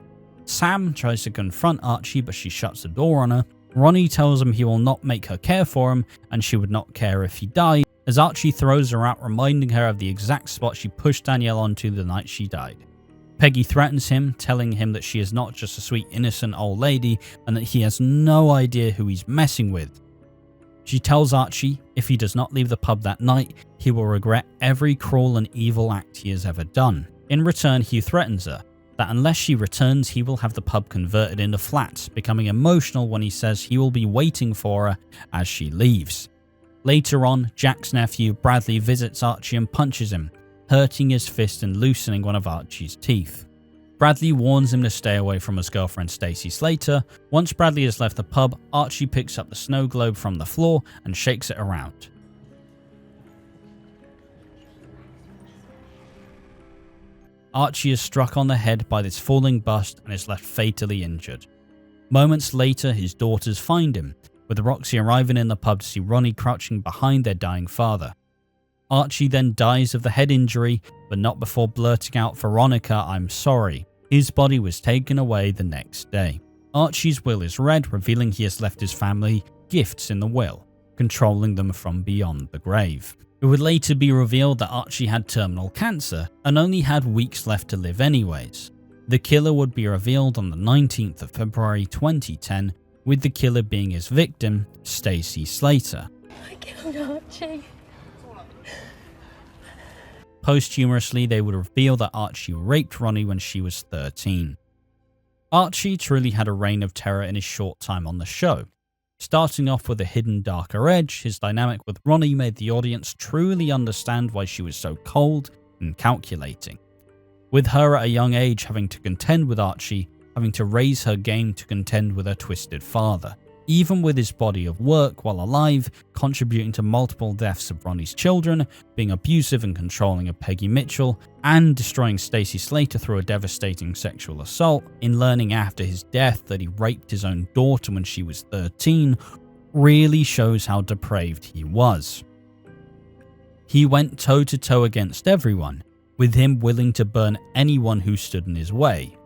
Sam tries to confront Archie, but she shuts the door on her. Ronnie tells him he will not make her care for him, and she would not care if he died, as Archie throws her out, reminding her of the exact spot she pushed Danielle onto the night she died. Peggy threatens him, telling him that she is not just a sweet innocent old lady, and that he has no idea who he's messing with. She tells Archie if he does not leave the pub that night, he will regret every cruel and evil act he has ever done. In return, he threatens her that unless she returns, he will have the pub converted into flats, becoming emotional when he says he will be waiting for her as she leaves. Later on, Jack's nephew Bradley visits Archie and punches him, hurting his fist and loosening one of Archie's teeth. Bradley warns him to stay away from his girlfriend Stacey Slater. Once Bradley has left the pub, Archie picks up the snow globe from the floor and shakes it around. Archie is struck on the head by this falling bust and is left fatally injured. Moments later, his daughters find him, with Roxy arriving in the pub to see Ronnie crouching behind their dying father. Archie then dies of the head injury, but not before blurting out, "Veronica, I'm sorry." His body was taken away the next day. Archie's will is read, revealing he has left his family gifts in the will, controlling them from beyond the grave. It would later be revealed that Archie had terminal cancer and only had weeks left to live anyways. The killer would be revealed on the 19th of February 2010, with the killer being his victim, Stacey Slater. I killed Archie. Posthumously, they would reveal that Archie raped Ronnie when she was 13. Archie truly had a reign of terror in his short time on the show. Starting off with a hidden darker edge, his dynamic with Ronnie made the audience truly understand why she was so cold and calculating. With her at a young age having to contend with Archie, having to raise her game to contend with her twisted father. Even with his body of work while alive, contributing to multiple deaths of Ronnie's children, being abusive and controlling of Peggy Mitchell, and destroying Stacey Slater through a devastating sexual assault, in learning after his death that he raped his own daughter when she was 13, really shows how depraved he was. He went toe-to-toe against everyone, with him willing to burn anyone who stood in his way.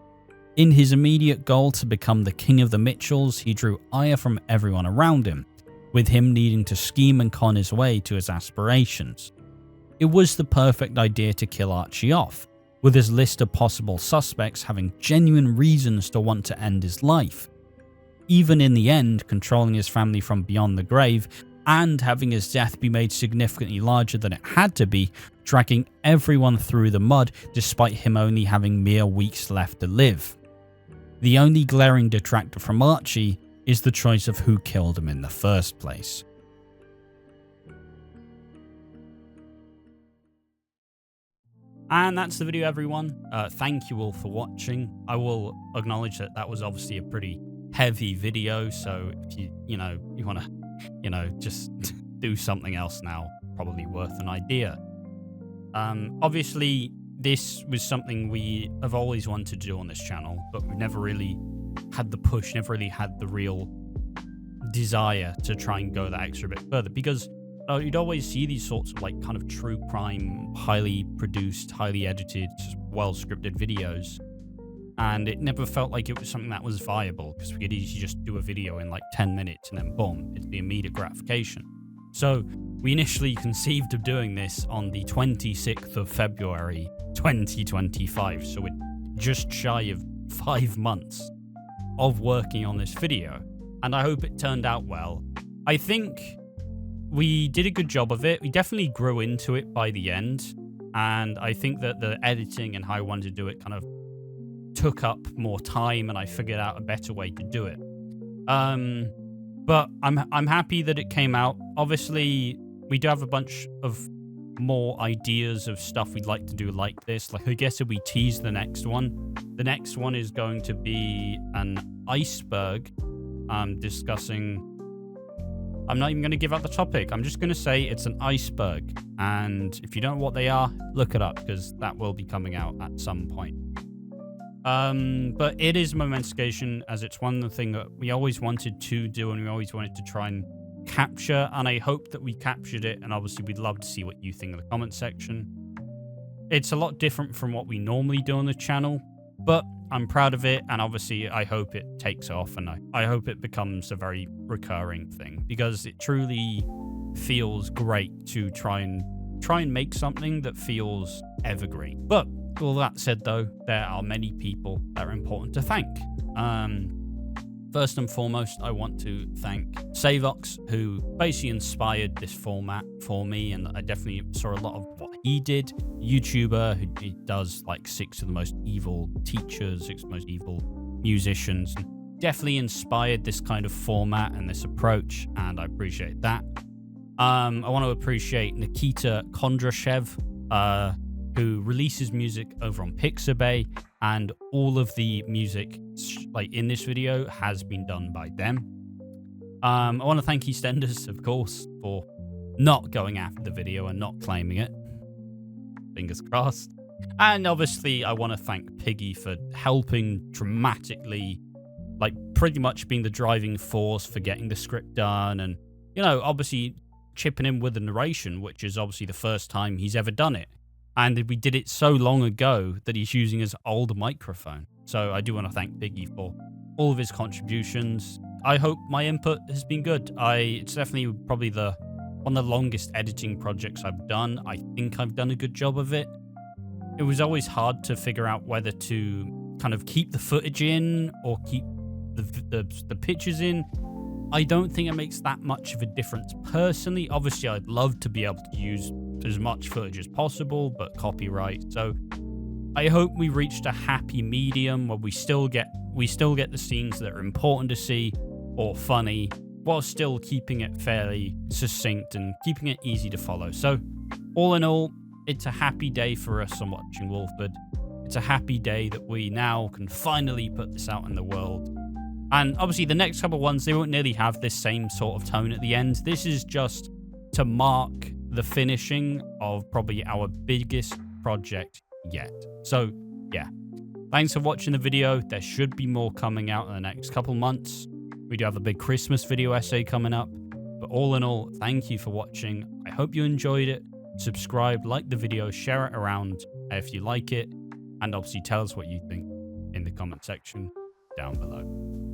In his immediate goal to become the king of the Mitchells, he drew ire from everyone around him, with him needing to scheme and con his way to his aspirations. It was the perfect idea to kill Archie off, with his list of possible suspects having genuine reasons to want to end his life. Even in the end, controlling his family from beyond the grave and having his death be made significantly larger than it had to be, dragging everyone through the mud despite him only having mere weeks left to live. The only glaring detractor from Archie is the choice of who killed him in the first place. And that's the video, everyone. Thank you all for watching. I will acknowledge that that was obviously a pretty heavy video, so if you want to, just do something else now, probably worth an idea. Obviously, this was something we have always wanted to do on this channel, but we've never really had the push, never really had the real desire to try and go that extra bit further, because you'd always see these sorts of kind of true crime, highly produced, highly edited, well scripted videos, and it never felt like it was something that was viable, because we could easily just do a video in 10 minutes and then boom, it's the immediate gratification. So we initially conceived of doing this on the 26th of February 2025, so we're just shy of 5 months of working on this video, and I hope it turned out well. I think we did a good job of it. We definitely grew into it by the end, and I think that the editing and how I wanted to do it kind of took up more time, and I figured out a better way to do it. But I'm happy that it came out. Obviously, we do have a bunch of more ideas of stuff we'd like to do like this. I guess if we tease the next one is going to be an iceberg discussing... I'm not even going to give out the topic. I'm just going to say it's an iceberg. And if you don't know what they are, look it up, because that will be coming out at some point. But it is Momentscation, as it's one of the things that we always wanted to do and we always wanted to try and capture. And I hope that we captured it. And obviously, we'd love to see what you think in the comment section. It's a lot different from what we normally do on the channel, but I'm proud of it, and obviously I hope it takes off, and I hope it becomes a very recurring thing, because it truly feels great to try and make something that feels evergreen. But all that said, though, there are many people that are important to thank. First and foremost, I want to thank Savox, who basically inspired this format for me, and I definitely saw a lot of what he did. YouTuber who he does 6 of the most evil teachers, 6 of the most evil musicians, and definitely inspired this kind of format and this approach, and I appreciate that. I want to appreciate Nikita Kondrashev, who releases music over on Pixabay, and all of the music in this video has been done by them. I want to thank EastEnders, of course, for not going after the video and not claiming it. Fingers crossed. And obviously, I want to thank Piggy for helping dramatically, pretty much being the driving force for getting the script done, and, obviously chipping in with the narration, which is obviously the first time he's ever done it. And we did it so long ago that he's using his old microphone. So I do want to thank Piggy for all of his contributions. I hope my input has been good. It's definitely probably one of the longest editing projects I've done. I think I've done a good job of it. It was always hard to figure out whether to kind of keep the footage in or keep the pictures in. I don't think it makes that much of a difference personally. Obviously, I'd love to be able to use as much footage as possible, but copyright. So I hope we reached a happy medium where we still get the scenes that are important to see or funny, while still keeping it fairly succinct and keeping it easy to follow. So all in all, it's a happy day for us on Watching Walford. It's a happy day that we now can finally put this out in the world. And obviously the next couple of ones, they won't nearly have this same sort of tone at the end. This is just to mark the finishing of probably our biggest project yet. So yeah, thanks for watching the video. There should be more coming out in the next couple months. We do have a big Christmas video essay coming up. But all in all, thank you for watching. I hope you enjoyed it. Subscribe, like the video, share it around if you like it, and obviously tell us what you think in the comment section down below.